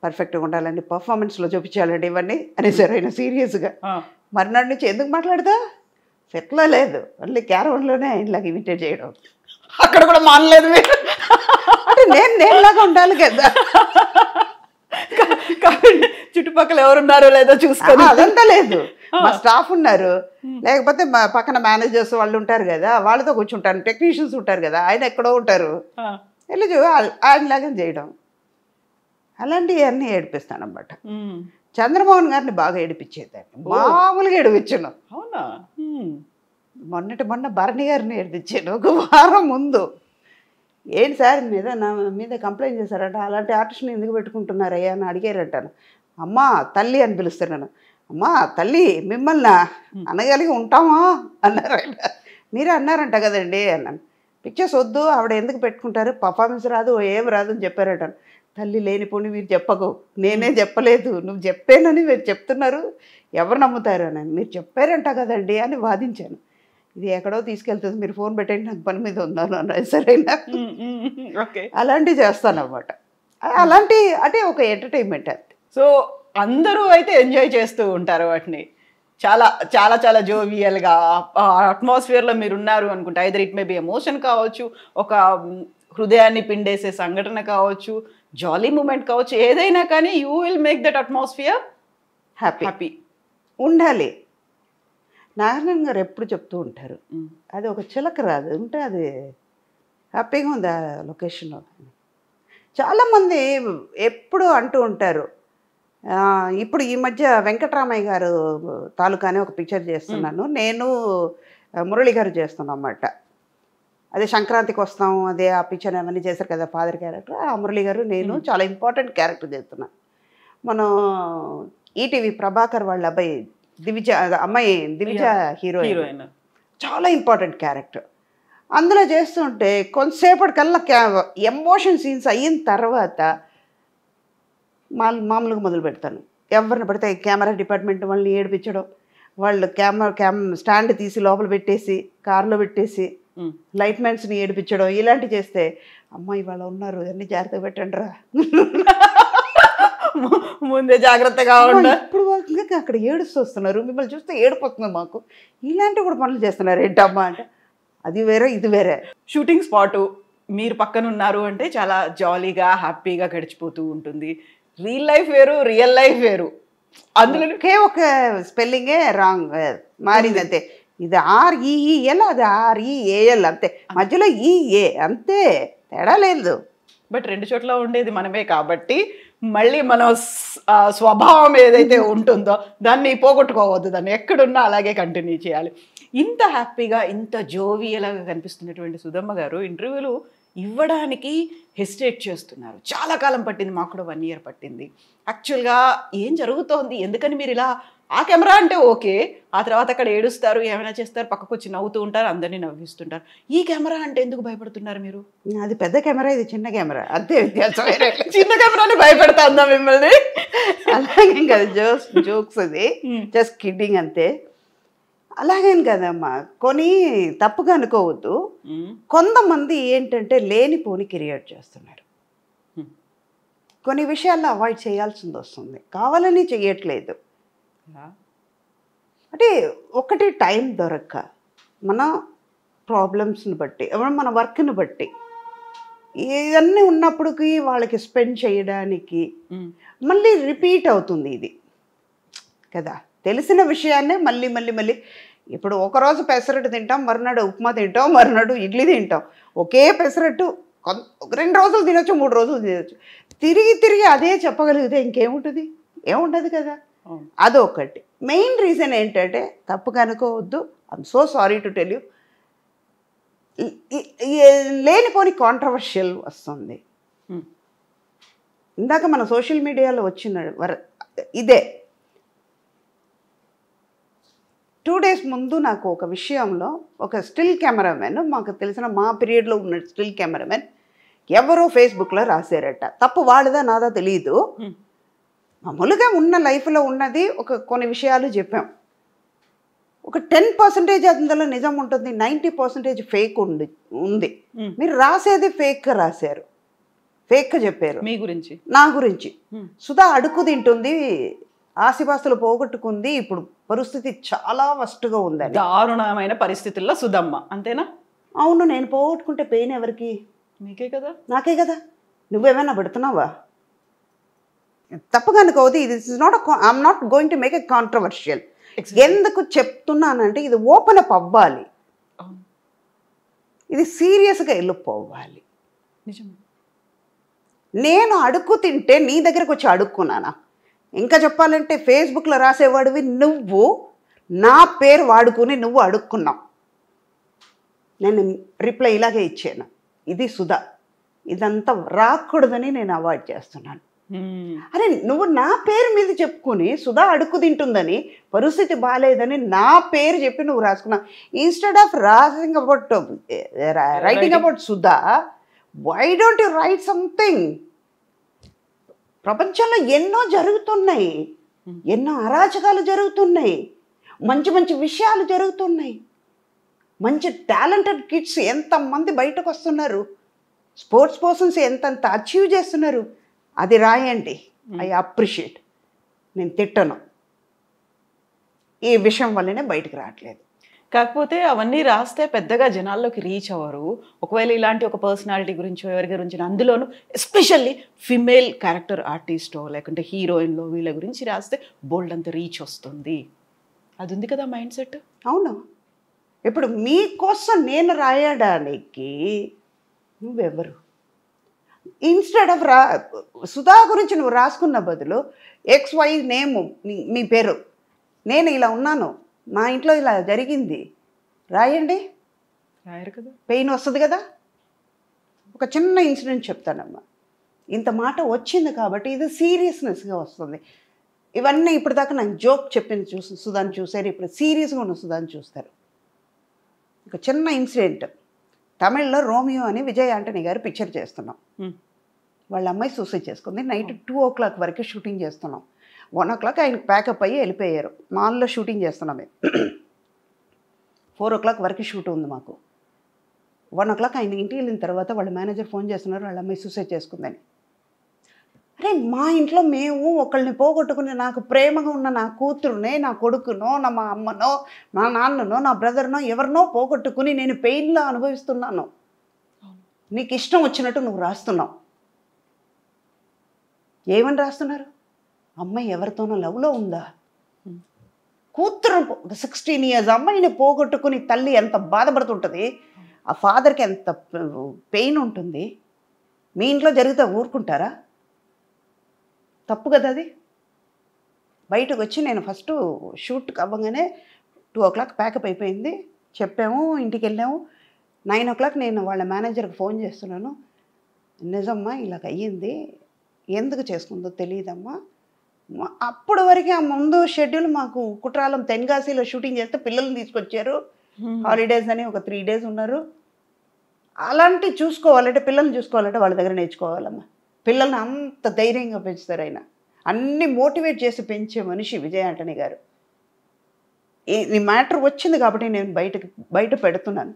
S3: పర్ఫెక్ట్గా ఉండాలండి, పర్ఫార్మెన్స్లో చూపించాలండి ఇవన్నీ అనేసారు ఆయన సీరియస్గా. మర్నాడు నుంచి ఎందుకు మాట్లాడదా, సెట్లో లేదు, ఓన్లీ క్యారవన్లోనే ఆయనలాగా ఇమిటేట్ చేయడం.
S2: అక్కడ కూడా మానలేదు మీరు
S3: అంటే నేనులాగా ఉండాలి కదా,
S2: చుట్టుపక్కల ఎవరున్నారో లేదో చూసుకోవాలి.
S3: అదంతా లేదు, మా స్టాఫ్ ఉన్నారు, లేకపోతే మా పక్కన మేనేజర్స్ వాళ్ళు ఉంటారు కదా, వాళ్ళతో కూర్చుంటారు, టెక్నీషియన్స్ ఉంటారు కదా, ఆయన ఎక్కడో ఉంటారు, వెళ్ళి ఆయనలాగా చేయడం. అలాంటివి అన్నీ ఏడిపిస్తాను అన్నమాట. చంద్రమోహన్ గారిని బాగా ఏడిపించేదాన్ని, మామూలుగా ఏడిపించాను.
S2: అవునా?
S3: మొన్న భరణి గారిని ఏడిపించాను 1 వారం ముందు. ఏంటి సార్ నా మీద కంప్లైంట్ చేశారట, అలాంటి ఆర్టిస్ట్ని ఎందుకు పెట్టుకుంటున్నారయ్యా అని అడిగారటాను. అమ్మా తల్లి అని పిలుస్తున్నాను. అమ్మా తల్లి మిమ్మల్ని అనగలిగి ఉంటామా అన్నారు ఆయన. మీరే అన్నారంట కదండి అన్నాను. పిక్చర్స్ వద్దు, ఆవిడ ఎందుకు పెట్టుకుంటారు, పర్ఫార్మెన్స్ రాదు, ఏం రాదు అని చెప్పారట. తల్లి లేనిపోని మీరు చెప్పకు, నేనే చెప్పలేదు, నువ్వు చెప్పానని మీరు చెప్తున్నారు, ఎవరు నమ్ముతారు అని. మీరు చెప్పారంట కదండి అని వాదించాను. ఇది ఎక్కడో తీసుకెళ్తుంది, మీరు ఫోన్ పెట్టండి, నాకు పని మీద ఉన్నాను అన్నది. సరేనా, అలాంటివి చేస్తాను అన్నమాట. అలాంటి అంటే ఒక ఎంటర్టైన్మెంట్ అంతే.
S2: సో అందరూ అయితే ఎంజాయ్ చేస్తూ ఉంటారు వాటిని, చాలా చాలా చాలా జోవియల్గా అట్మాస్ఫియర్లో మీరు ఉన్నారు అనుకుంటా. Either it may be emotion కావచ్చు, ఒక హృదయాన్ని పిండేసే సంఘటన కావచ్చు, జాలీ మూమెంట్ కావచ్చు, ఏదైనా కానీ you will make that atmosphere happy
S3: ఉండాలి. నారాయణ గారు ఎప్పుడు చెప్తూ ఉంటారు, అది ఒక చిలక రాదు ఉంటే అది హ్యాపీగా ఉంది ఆ లొకేషన్లో. చాలామంది ఎప్పుడు అంటూ ఉంటారు. ఇప్పుడు ఈ మధ్య వెంకటరామయ్య గారు తాలూకానే ఒక పిక్చర్ చేస్తున్నాను, నేను మురళి గారు చేస్తున్నాం అన్నమాట. అదే సంక్రాంతికి వస్తాం, అదే ఆ పిక్చర్ అవన్నీ చేశారు కదా ఫాదర్ క్యారెక్టర్. ఆ మురళి గారు నేను చాలా ఇంపార్టెంట్ క్యారెక్టర్ చేస్తున్నాను. మనం ఈటీవీ ప్రభాకర్ వాళ్ళ అబ్బాయి అమ్మాయి దివిజ హీరోయిన్, చాలా ఇంపార్టెంట్ క్యారెక్టర్. అందులో చేస్తుంటే కొంతసేపటికల్లా ఎమోషన్ సీన్స్ అయిన తర్వాత మామూలుగా మొదలు పెడతాను. ఎవరిని పడితే కెమెరా డిపార్ట్మెంట్ వాళ్ళని ఏడిపించడం, వాళ్ళు స్టాండ్ తీసి లోపల పెట్టేసి కార్లో పెట్టేసి లైట్ మ్యాన్స్ని ఏడిపించడం ఇలాంటివి చేస్తే అమ్మాయి వాళ్ళు ఉన్నారు అన్ని జాగ్రత్తగా పెట్టండి రా
S2: ముందే జాగ్రత్తగా ఉండాలి.
S3: ఇప్పుడు ఇంకా అక్కడ ఏడుస్తూ వస్తున్నారు, మిమ్మల్ని చూస్తే ఏడిపోతుంది మాకు, ఇలాంటివి కూడా పనులు చేస్తున్నారు ఏంటమ్మా అంటే అది వేరే ఇది వేరే.
S2: షూటింగ్ స్పాటు మీరు పక్కన ఉన్నారు అంటే చాలా జాలీగా హ్యాపీగా గడిచిపోతూ ఉంటుంది. రియల్ లైఫ్ వేరు. అందులో
S3: ఒక స్పెల్లింగే రాంగ్ మారింది అంతే. ఇది REEL అది REAL అంతే, మధ్యలో EA అంతే, తేడా లేదు.
S2: బట్ రెండు చోట్ల ఉండేది మనమే కాబట్టి మళ్ళీ మన స్వభావం ఏదైతే ఉంటుందో దాన్ని పోగొట్టుకోవద్దు, దాన్ని ఎక్కడున్నా అలాగే కంటిన్యూ చేయాలి. ఇంత హ్యాపీగా ఇంత జోవియల్గా కనిపిస్తున్నటువంటి సుధమ్మ గారు ఇంటర్వ్యూలు ఇవ్వడానికి హెసిటేట్ చేస్తున్నారు. చాలా కాలం పట్టింది, మాకు కూడా 1 year పట్టింది. యాక్చువల్గా ఏం జరుగుతోంది, ఎందుకని మీరు ఇలా ఆ కెమెరా అంటే ఓకే, ఆ తర్వాత అక్కడ ఏడుస్తారు, ఏమైనా చేస్తారు, పక్కకు వచ్చి నవ్వుతూ ఉంటారు, అందరినీ నవ్విస్తుంటారు. ఈ కెమెరా అంటే ఎందుకు భయపడుతున్నారు మీరు?
S3: అది పెద్ద కెమెరా, ఇది చిన్న కెమెరా, అంతే వ్యత్యాసం.
S2: చిన్న కెమెరాని భయపెడతా మిమ్మల్ని?
S3: అలాగేం కదా, జోక్స్ అది జస్ట్ కిడ్డింగ్ అంతే. అలాగేం కదమ్మా, కొని తప్పుగా అనుకోవద్దు. కొంతమంది ఏంటంటే లేనిపోని క్రియేట్ చేస్తున్నారు, కొన్ని విషయాల్లో అవాయిడ్ చేయాల్సింది వస్తుంది, కావాలని చెయ్యట్లేదు. అంటే ఒకటి టైం దొరక్క మన ప్రాబ్లమ్స్ని బట్టి మన వర్క్ని బట్టి ఇవన్నీ ఉన్నప్పటికీ వాళ్ళకి స్పెండ్ చేయడానికి మళ్ళీ రిపీట్ అవుతుంది ఇది కదా. తెలిసిన విషయాన్నే మళ్ళీ మళ్ళీ మళ్ళీ ఇప్పుడు ఒకరోజు పెసరట్టు తింటాం, మరునాడు ఉప్మా తింటాం, మరునాడు ఇడ్లీ తింటాం. ఒకే పెసరట్టు 2 రోజులు తినొచ్చు, 3 రోజులు తినొచ్చు. తిరిగి తిరిగి అదే చెప్పగలిగితే ఇంకేముంటుంది? ఏముండదు కదా. అదొకటి మెయిన్ రీజన్ ఏంటంటే, తప్పుగా అనుకోవద్దు, I'm so sorry to tell you, లేనిపోని కాంట్రవర్షియల్ వస్తుంది. ఇందాక మన సోషల్ మీడియాలో వచ్చిన ఇదే 2 days ముందు నాకు ఒక విషయంలో ఒక స్టిల్ కెమెరామెన్, మాకు తెలిసిన మా పీరియడ్లో ఉన్న స్టిల్ కెమెరామెన్ ఎవరో ఫేస్బుక్లో రాశారట. తప్పు వాళ్ళదా నాదా తెలియదు, మామూలుగా ఉన్న లైఫ్లో ఉన్నది కొన్ని విషయాలు చెప్పాం. ఒక 10% అందులో నిజం ఉంటుంది, 90% ఫేక్ ఉంది. మీరు రాసేది ఫేక్గా రాశారు, ఫేక్గా చెప్పారు
S2: మీ గురించి,
S3: నా గురించి. సుధా అడుగు తింటుంది, ఆస్తిపాస్తులు పోగొట్టుకుంది, ఇప్పుడు పరిస్థితి చాలా వర్స్ట్గా ఉందని.
S2: దారుణమైన పరిస్థితుల్లో సుధమ్మ, అంతేనా?
S3: అవును, నేను పోగొట్టుకుంటే పెయిన్ ఎవరికి?
S2: మీకే కదా,
S3: నాకే కదా. నువ్వేమైనా పెడుతున్నావా? తప్పుగా అనుకోవద్దు, ఇది I'm not going to make a controversial. ఎందుకు చెప్తున్నానంటే ఇది ఓపెన్ అప్ అవ్వాలి, ఇది సీరియస్గా వెళ్ళిపోవాలి. నేను అడుక్కు తింటే నీ దగ్గరకు వచ్చి అడుక్కున్నానా? ఇంకా చెప్పాలంటే ఫేస్బుక్లో రాసేవాడివి నువ్వు, నా పేరు వాడుకుని నువ్వు అడుక్కున్నావు, నేను రిప్లై ఇలాగే ఇచ్చాను. ఇది సుధా, ఇదంతా రాకూడదని నేను అవాయిడ్ చేస్తున్నాను. అరే నువ్వు నా పేరు మీద చెప్పుకుని సుధా అడుక్కు తింటుందని, పరిస్థితి బాగాలేదని నా పేరు చెప్పి నువ్వు రాసుకున్నావు. Instead of writing about Sudha, why don't you write something? ప్రపంచంలో ఎన్నో జరుగుతున్నాయి, ఎన్నో అరాచకాలు జరుగుతున్నాయి, మంచి మంచి విషయాలు జరుగుతున్నాయి, మంచి టాలెంటెడ్ కిడ్స్ ఎంతమంది బయటకు వస్తున్నారు, స్పోర్ట్స్ పర్సన్స్ ఎంతంత అచీవ్ చేస్తున్నారు. అది రాయండి, ఐ అప్రిషియేట్, నేను తిట్టను. ఈ విషయం వల్లనే బయటకు రావట్లేదు.
S2: కాకపోతే అవన్నీ రాస్తే పెద్దగా జనాల్లోకి రీచ్ అవ్వరు. ఒకవేళ ఇలాంటి ఒక పర్సనాలిటీ గురించో ఎవరి గురించి, అందులోనూ ఎస్పెషల్లీ ఫిమేల్ క్యారెక్టర్ ఆర్టిస్టో లేకుంటే హీరోయిన్లో వీళ్ళ గురించి రాస్తే బోల్డ్ అంత రీచ్ వస్తుంది. అది ఉంది కదా మైండ్ సెట్.
S3: అవును, ఇప్పుడు మీకోసం నేను రాయడానికి నువ్వెవరు? ఇన్స్టెడ్ ఆఫ్ సుధా గురించి నువ్వు రాసుకున్న బదులు XY నేమ్ మీ పేరు, నేను ఇలా ఉన్నాను, మా ఇంట్లో ఇలా జరిగింది రాయండి.
S2: రాయరు కదా,
S3: పెయిన్ వస్తుంది కదా. ఒక చిన్న ఇన్సిడెంట్ చెప్తానమ్మా, ఇంత మాట వచ్చింది కాబట్టి ఇది సీరియస్నెస్గా వస్తుంది. ఇవన్నీ ఇప్పటిదాకా నాకు జోక్ చెప్పింది సుధాని చూసారు, ఇప్పుడు సీరియస్గా ఉన్న సుధాని చూస్తారు. ఒక చిన్న ఇన్సిడెంట్, తమిళ్లో రోమియో అని విజయ్ ఆంటనీ గారు పిక్చర్ చేస్తున్నాం. వాళ్ళ అమ్మాయి సూసైడ్ చేసుకుంది. నైట్ 2 o'clock వరకు షూటింగ్ చేస్తున్నాం. 1 o'clock ఆయనకు ప్యాకప్ అయ్యి వెళ్ళిపోయారు. మాల్లో షూటింగ్ చేస్తున్నాం మేము. 4 o'clock వరకు షూట్ ఉంది మాకు. 1 o'clock ఆయన ఇంటికి వెళ్ళిన తర్వాత వాళ్ళ మేనేజర్ ఫోన్ చేస్తున్నారు, వాళ్ళ అమ్మాయి సూసైడ్ చేసుకుందని. అరే మా ఇంట్లో మేము ఒకళ్ళని పోగొట్టుకుని నాకు ప్రేమగా ఉన్న నా కూతురునే, నా కొడుకునో, మా అమ్మనో, నా నాన్ననో, నా బ్రదర్నో ఎవరినో పోగొట్టుకుని నేను పెయిన్లో అనుభవిస్తున్నాను. నీకు ఇష్టం వచ్చినట్టు నువ్వు రాస్తున్నావు. ఏమని రాస్తున్నారు? అమ్మాయి ఎవరితోనో లవ్లో ఉందా? కూతురు 16 years అమ్మాయిని పోగొట్టుకుని తల్లి ఎంత బాధపడుతుంటుంది, ఆ ఫాదర్కి ఎంత పెయిన్ ఉంటుంది. మీ ఇంట్లో జరిగితే ఊరుకుంటారా? తప్పు కదా అది. బయటకు వచ్చి నేను ఫస్ట్ షూట్కి అవ్వగానే 2 o'clock ప్యాకప్ అయిపోయింది, చెప్పాము, ఇంటికి వెళ్ళాము. 9 o'clock నేను వాళ్ళ మేనేజర్కి ఫోన్ చేస్తున్నాను, నిజమ్మా ఇలాగ అయ్యింది, ఎందుకు చేసుకుందో తెలియదమ్మా. అప్పుడు వరకు ఆ ముందు షెడ్యూల్ మాకు కుట్రాలం తెన్గాసిలో షూటింగ్ చేస్తే పిల్లల్ని తీసుకొచ్చారు, హాలిడేస్ అని ఒక 3 days ఉన్నారు. అలాంటి చూసుకోవాలంటే పిల్లల్ని చూసుకోవాలంటే వాళ్ళ దగ్గర నేర్చుకోవాలమ్మా. పిల్లల్ని అంత ధైర్యంగా పెంచుతారు ఆయన. అన్ని మోటివేట్ చేసి పెంచే మనిషి విజయ్ ఆంటనీ గారు. ఈ మ్యాటర్ వచ్చింది కాబట్టి నేను బయట పెడుతున్నాను.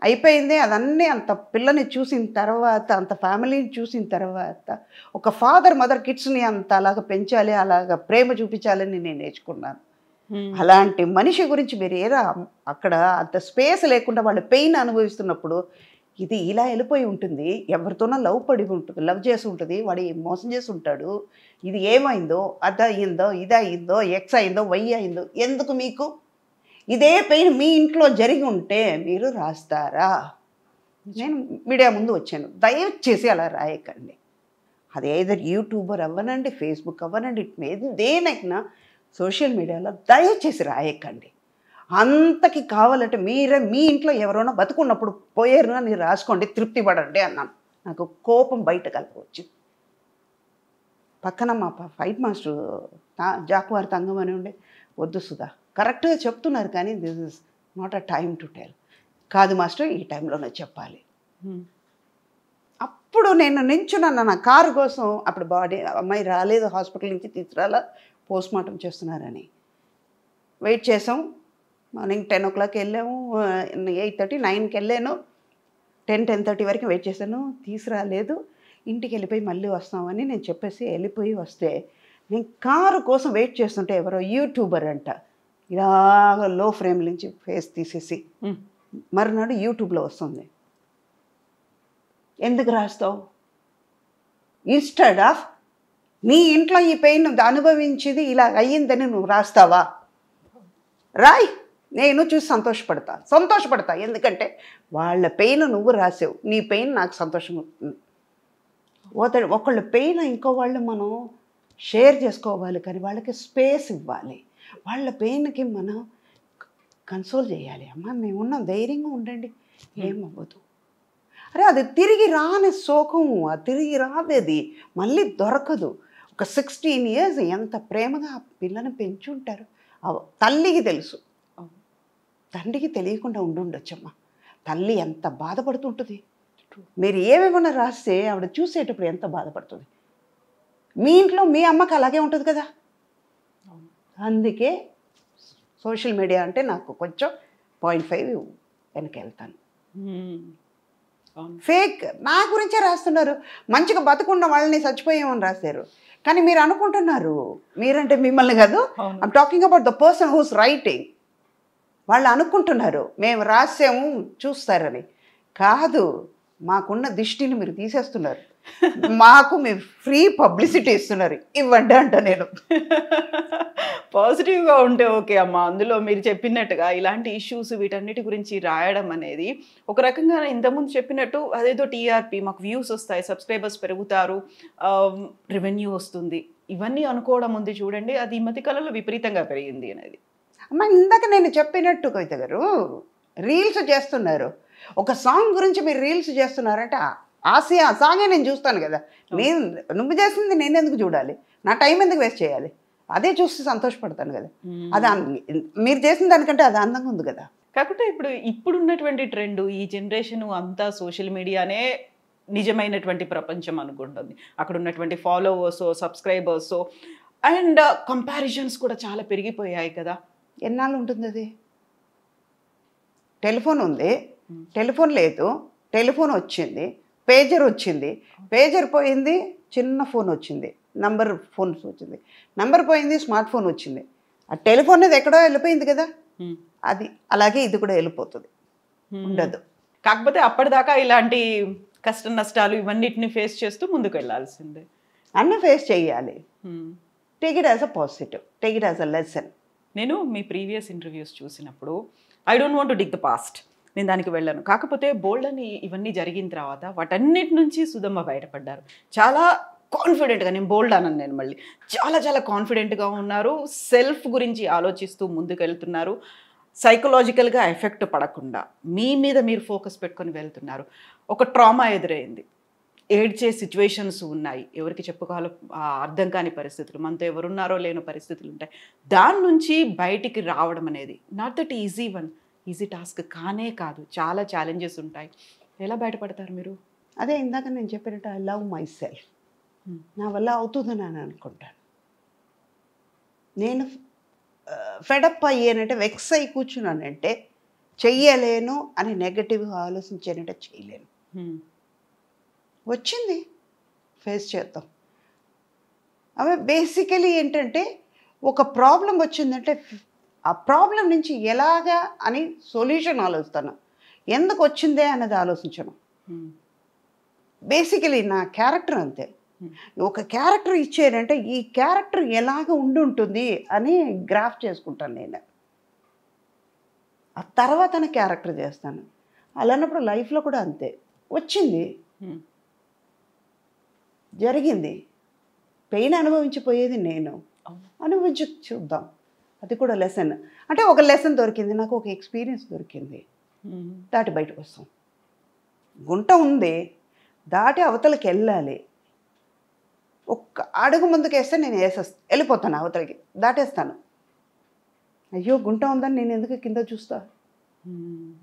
S3: అయిపోయింది అదన్నీ. అంత పిల్లని చూసిన తర్వాత, అంత ఫ్యామిలీని చూసిన తర్వాత, ఒక ఫాదర్ మదర్ కిడ్స్ని అంత అలాగ పెంచాలి, అలాగ ప్రేమ చూపించాలని నేను నేర్చుకున్నాను. అలాంటి మనిషి గురించి మీరు ఏరా అక్కడ అంత స్పేస్ లేకుండా వాళ్ళు పెయిన్ అనుభవిస్తున్నప్పుడు ఇది ఇలా వెళ్ళిపోయి ఉంటుంది, ఎవరితోనో లవ్ పడి ఉంటుంది, లవ్ చేసి ఉంటుంది, వాడు మోసం చేసి ఉంటాడు, ఇది ఏమైందో, అది అయిందో, ఇది అయిందో, ఎక్స్ అయిందో, వై అయిందో, ఎందుకు మీకు? ఇదే పెయిన్ మీ ఇంట్లో జరిగి ఉంటే మీరు రాస్తారా? నేను మీడియా ముందు వచ్చాను, దయచేసి అలా రాయకండి. అది ఏదో యూట్యూబర్ అవ్వనండి, ఫేస్బుక్ అవ్వనండి, దేనైనా సోషల్ మీడియాలో దయచేసి రాయకండి. అంతకి కావాలంటే మీరే మీ ఇంట్లో ఎవరైనా బతుకున్నప్పుడు పోయారు అని రాసుకోండి, తృప్తి పడండి అన్నాను. నాకు కోపం బయట కలిపి పక్కన మా ఫైట్ మాస్టర్ జాకువారి తంగం అని ఉండే, వద్దు సుధా కరెక్ట్గా చెప్తున్నారు కానీ this is not a time to tell. కాదు మాస్టర్, ఈ టైంలోనే చెప్పాలి. అప్పుడు నేను నించున్నాను నా కారు కోసం. అప్పుడు బాడీ అమ్మాయి రాలేదు, హాస్పిటల్ నుంచి తీసుకురాలా, పోస్ట్మార్టం చేస్తున్నారని వెయిట్ చేసాం. మార్నింగ్ 10 o'clock వెళ్ళాము, 8:30 9కి వెళ్ళాను. 10-10:30 వరకు వెయిట్ చేశాను, తీసుకురాలేదు. ఇంటికి వెళ్ళిపోయి మళ్ళీ వస్తామని నేను చెప్పేసి వెళ్ళిపోయి వస్తే, నేను కారు కోసం వెయిట్ చేస్తుంటే ఎవరో యూట్యూబర్ అంట ఇలాగ లో ఫ్రేమ్ నుంచి ఫేస్ తీసేసి మరునాడు యూట్యూబ్లో వస్తుంది. ఎందుకు రాస్తావు? ఇన్స్టెడ్ ఆఫ్ నీ ఇంట్లో ఈ పెయిన్ అనుభవించేది ఇలా అయ్యిందని నువ్వు రాస్తావా? రాయ్, నేను చూసి సంతోషపడతా. ఎందుకంటే వాళ్ళ పెయిన్ నువ్వు రాసావు, నీ పెయిన్ నాకు సంతోషం అవుతుంది. ఒకళ్ళ పెయిన్ ఇంకో వాళ్ళు మనం షేర్ చేసుకోవాలి, కానీ వాళ్ళకి స్పేస్ ఇవ్వాలి. వాళ్ళ పెయిన్కి మనం కన్సోల్ చేయాలి. అమ్మ మేమున్నాం, ధైర్యంగా ఉండండి, ఏమవ్వదు. అరే అది తిరిగి రాని శోకం, అది తిరిగి రాదేది, మళ్ళీ దొరకదు. ఒక 16 years ఎంత ప్రేమగా ఆ పిల్లని పెంచుంటారు. తల్లికి తెలుసు, తండ్రికి తెలియకుండా ఉండుండొచ్చమ్మా. తల్లి ఎంత బాధపడుతుంటుంది. మీరు ఏమేమన్నా రాస్తే ఆవిడ చూసేటప్పుడు ఎంత బాధపడుతుంది. మీ ఇంట్లో మీ అమ్మకి అలాగే ఉంటుంది కదా. అందుకే సోషల్ మీడియా అంటే నాకు కొంచెం 0.5 వెనక వెళ్తాను. ఫేక్ నా గురించే రాస్తున్నారు. మంచిగా బతుకున్న వాళ్ళని చచ్చిపోయామని రాశారు. కానీ మీరు అనుకుంటున్నారు, మీరంటే మిమ్మల్ని కాదు, I'm talking about the person who's writing. వాళ్ళు అనుకుంటున్నారు మేము రాసాము చూస్తారని. కాదు, మాకున్న దృష్టిని మీరు తీసేస్తున్నారు. మాకు మీరు ఫ్రీ పబ్లిసిటీ ఇస్తున్నారు, ఇవ్వండి అంట. నేను
S2: పాజిటివ్గా ఉంటే ఓకే అమ్మ. అందులో మీరు చెప్పినట్టుగా ఇలాంటి ఇష్యూస్ వీటన్నిటి గురించి రాయడం అనేది ఒక రకంగా ఇంతకుముందు చెప్పినట్టు అదేదో టీఆర్పీ, మాకు వ్యూస్ వస్తాయి, సబ్స్క్రైబర్స్ పెరుగుతారు, రెవెన్యూ వస్తుంది, ఇవన్నీ అనుకోవడం ఉంది చూడండి. అది ఈ మధ్య కాలంలో విపరీతంగా పెరిగింది అనేది.
S3: అమ్మ ఇందాక నేను చెప్పినట్టు కవిత గారు రీల్స్ చేస్తున్నారు. ఒక సాంగ్ గురించి మీరు రీల్స్ చేస్తున్నారంటే ఆ సాంగే నేను చూస్తాను కదా. నువ్వు చేసింది నేను ఎందుకు చూడాలి? నా టైం ఎందుకు వేస్ట్ చేయాలి? అదే చూసి సంతోషపడతాను కదా. అది మీరు చేసిన దానికంటే అది అందంగా ఉంది కదా.
S2: కాకపోతే ఇప్పుడున్నటువంటి ట్రెండ్, ఈ జనరేషన్ అంతా సోషల్ మీడియానే నిజమైనటువంటి ప్రపంచం అనుకుంటుంది. అక్కడ ఉన్నటువంటి ఫాలోవర్స్, సబ్స్క్రైబర్స్ అండ్ కంపారిజన్స్ కూడా చాలా పెరిగిపోయాయి కదా.
S3: ఎన్నాళ్ళు ఉంటుంది అది? టెలిఫోన్ ఉంది, టెలిఫోన్ లేదు, టెలిఫోన్ వచ్చింది, పేజర్ వచ్చింది, పేజర్ పోయింది, చిన్న ఫోన్ వచ్చింది, నంబర్ ఫోన్స్ వచ్చింది, నంబర్ పోయింది, స్మార్ట్ ఫోన్ వచ్చింది. ఆ టెలిఫోన్ అనేది ఎక్కడో వెళ్ళిపోయింది కదా, అది అలాగే ఇది కూడా వెళ్ళిపోతుంది, ఉండదు.
S2: కాకపోతే అప్పటిదాకా ఇలాంటి కష్ట నష్టాలు ఇవన్నిటిని ఫేస్ చేస్తూ ముందుకు వెళ్ళాల్సిందే.
S3: అన్నీ ఫేస్ చేయాలి. Take it as a positive, take it as a lesson.
S2: నేను మీ ప్రీవియస్ ఇంటర్వ్యూస్ చూసినప్పుడు I don't want to dig the past, నేను దానికి వెళ్ళాను. కాకపోతే బోల్డ్ అని ఇవన్నీ జరిగిన తర్వాత వాటన్నిటి నుంచి సుధమ్మ బయటపడ్డారు. చాలా కాన్ఫిడెంట్గా, నేను బోల్డ్ అన్నాను, నేను మళ్ళీ చాలా చాలా కాన్ఫిడెంట్గా ఉన్నారు. సెల్ఫ్ గురించి ఆలోచిస్తూ ముందుకు వెళ్తున్నారు. సైకలాజికల్గా ఎఫెక్ట్ పడకుండా మీ మీద మీరు ఫోకస్ పెట్టుకొని వెళ్తున్నారు. ఒక ట్రామా ఎదురైంది, ఏడ్చే సిచ్యువేషన్స్ ఉన్నాయి, ఎవరికి చెప్పుకోవాలో అర్థం కాని పరిస్థితులు, మనతో ఎవరున్నారో లేని పరిస్థితులు ఉంటాయి. దాని నుంచి బయటికి రావడం అనేది నాట్ దట్ ఈజీ టాస్క్ కానే కాదు, చాలా ఛాలెంజెస్ ఉంటాయి. ఎలా బయటపడతారు మీరు?
S3: అదే ఇందాక నేను చెప్పినట్టు ఐ లవ్ మై సెల్ఫ్. నా వల్ల అవుతుందని నేను అనుకుంటాను. నేను ఫెడప్ అయ్యానంటే, వెక్స్ అయి కూర్చున్నానంటే చెయ్యలేను అని నెగటివ్గా ఆలోచించానంటే చేయలేను. వచ్చింది, ఫేస్ చేద్దాం. అవి బేసికలీ ఏంటంటే, ఒక ప్రాబ్లం వచ్చిందంటే ఆ ప్రాబ్లం నుంచి ఎలాగా అని సొల్యూషన్ ఆలోచిస్తాను, ఎందుకు వచ్చిందే అన్నది ఆలోచించను. బేసికలీ నా క్యారెక్టర్ అంతే. ఒక క్యారెక్టర్ ఇచ్చారంటే ఈ క్యారెక్టర్ ఎలాగ ఉండి ఉంటుంది అని గ్రాఫ్ చేసుకుంటాను నేను. ఆ తర్వాత క్యారెక్టర్ చేస్తాను. అలాన్నప్పుడు లైఫ్లో కూడా అంతే. వచ్చింది, జరిగింది, పెయిన్ అనుభవించిపోయేది నేను, అనుభవించి చూద్దాం. అది కూడా లెసన్. అంటే ఒక లెసన్ దొరికింది నాకు, ఒక ఎక్స్పీరియన్స్ దొరికింది, దాటి బయటకు వస్తాం. గుంట ఉంది, దాటి అవతలకి వెళ్ళాలి. ఒక్క అడుగు ముందుకు వేస్తే నేను వెళ్ళిపోతాను అవతలకి, దాటేస్తాను. అయ్యో గుంట ఉందని నేను ఎందుకు కింద చూస్తా,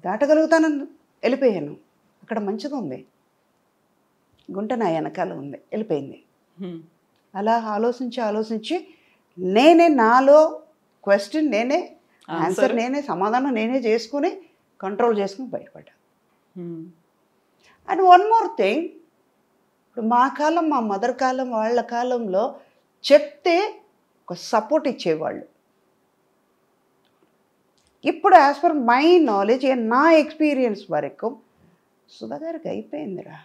S3: దాటగలుగుతానని వెళ్ళిపోయాను. అక్కడ మంచిది ఉంది, గుంట నా వెనకాల ఉంది, వెళ్ళిపోయింది. అలా ఆలోచించి నేనే నాలో క్వశ్చన్ నేనే, ఆన్సర్ నేనే, సమాధానం నేనే చేసుకుని కంట్రోల్ చేసుకుని బయటపడ్డా. అండ్ వన్ మోర్ థింగ్, ఇప్పుడు మా కాలం, మా మదర్ కాలం, వాళ్ళ కాలంలో చెప్తే ఒక సపోర్ట్ ఇచ్చేవాళ్ళు. ఇప్పుడు యాజ్ పర్ మై నాలెడ్జ్, నా ఎక్స్పీరియన్స్ వరకు సుధా గారికి అయిపోయిందిరా,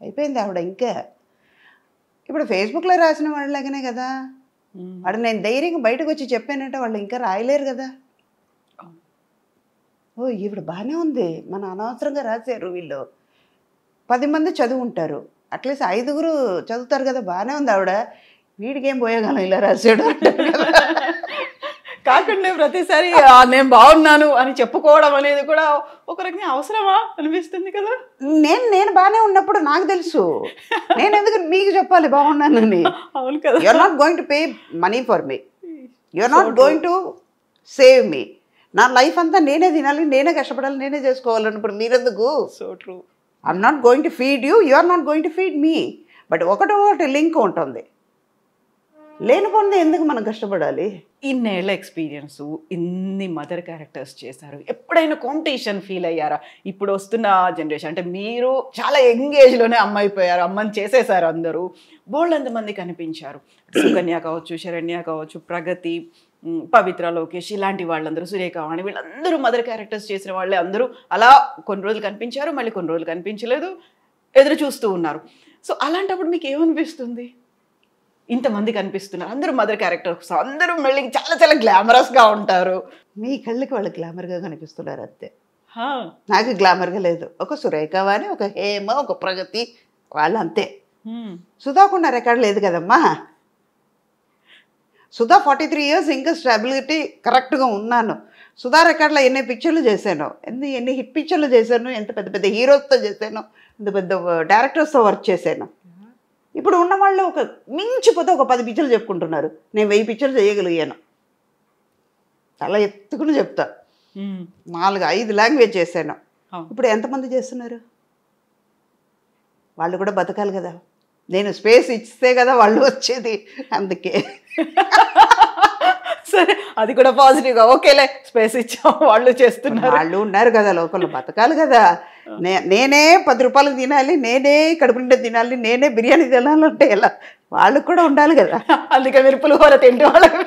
S3: అయిపోయింది ఆవిడ. ఇంకా ఇప్పుడు ఫేస్బుక్లో రాసిన వాళ్ళలాగానే కదా, వాడు నేను ధైర్యంగా బయటకు వచ్చి చెప్పానంటే వాళ్ళు ఇంకా రాయలేరు కదా. ఓ ఈవిడ బాగానే ఉంది, మన అనవసరంగా రాశారు వీళ్ళు, 10 మంది చదువు ఉంటారు, అట్లీస్ట్ 5గురు చదువుతారు కదా, బాగానే ఉంది ఆవిడ, వీడికేం పోయేగాలం ఇలా రాశాడు
S2: కాకుండా ప్రతిసారి నేను బాగున్నాను అని చెప్పుకోవడం అనేది కూడా ఒక రకంగా అవసరమా అనిపిస్తుంది కదా.
S3: నేను బాగానే ఉన్నప్పుడు నాకు తెలుసు, నేను ఎందుకు మీకు చెప్పాలి బాగున్నానని.
S2: అవును కదా.
S3: You are not going to pay money for me, you are not going to save me. నా లైఫ్ అంతా నేనే తినాలి, నేనే కష్టపడాలి, నేనే చేసుకోవాలన్నప్పుడు మీరెందుకు?
S2: So true.
S3: I'm not going to feed you, you are not going to feed me. But ఒకటి లింక్ ఉంటుంది, లేనిపోయింది ఎందుకు మనం కష్టపడాలి?
S2: ఇన్నేళ్ల ఎక్స్పీరియన్స్, ఇన్ని మదర్ క్యారెక్టర్స్ చేశారు, ఎప్పుడైనా కాంపిటీషన్ ఫీల్ అయ్యారా? ఇప్పుడు వస్తున్న జనరేషన్ అంటే మీరు చాలా యంగ్ ఏజ్లోనే అమ్మ అయిపోయారు, అమ్మని చేసేసారు అందరూ, బోల్డ్ ఎంతమంది కనిపించారు. సుకన్య కావచ్చు, శరణ్య కావచ్చు, ప్రగతి, పవిత్ర, లోకేష్, ఇలాంటి వాళ్ళందరూ, సురేఖవాణి, వీళ్ళందరూ మదర్ క్యారెక్టర్స్ చేసిన వాళ్ళే. అందరూ అలా కొన్ని రోజులు కనిపించారు, మళ్ళీ కొన్ని రోజులు కనిపించలేదు, ఎదురు చూస్తూ ఉన్నారు. సో అలాంటప్పుడు మీకు ఏమనిపిస్తుంది? ఇంతమంది కనిపిస్తున్నారు, అందరూ మదర్ క్యారెక్టర్స్, అందరూ మళ్ళీ చాలా చాలా గ్లామరస్గా ఉంటారు.
S3: మీ కళ్ళకి వాళ్ళు గ్లామర్గా కనిపిస్తున్నారు అంతే,
S2: హా,
S3: నాకు గ్లామర్గా లేదు. ఒక సురేఖవాణి, ఒక హేమ, ఒక ప్రగతి, వాళ్ళు అంతే. సుధాకున్న రికార్డు లేదు కదమ్మా. సుధా 43 years ఇంకా స్టెబిలిటీ కరెక్ట్గా ఉన్నాను. సుధా రికార్డులో ఎన్ని పిక్చర్లు చేశాను, ఎన్ని హిట్ పిక్చర్లు చేశాను, ఎంత పెద్ద పెద్ద హీరోస్తో చేశాను, ఎంత పెద్ద డైరెక్టర్స్తో వర్క్ చేశాను. ఇప్పుడు ఉన్న వాళ్ళు ఒక మించిపోతే ఒక 10 పిక్చర్లు చెప్పుకుంటున్నారు, నేను 1000 పిక్చర్లు చేయగలిగాను. చాలా ఎత్తుకుని చెప్తా, 4-5 లాంగ్వేజ్ చేశాను. ఇప్పుడు ఎంతమంది చేస్తున్నారు? వాళ్ళు కూడా బతకాలి కదా. నేను స్పేస్ ఇస్తే కదా వాళ్ళు వచ్చేది, అందుకే.
S2: సరే, అది కూడా పాజిటివ్గా ఓకేలే, స్పేస్ ఇచ్చాం, వాళ్ళు చేస్తున్నారు.
S3: వాళ్ళు ఉన్నారు కదా లోకల్లో, బతకాలి కదా. నేనే 10 రూపాయలకు తినాలి, నేనే కడుపు నిండా తినాలి, నేనే బిర్యానీ తినాలంటే ఎలా? వాళ్ళకు కూడా ఉండాలి కదా.
S2: అందుకే మీరు పులిహోర తింటే వాళ్ళకి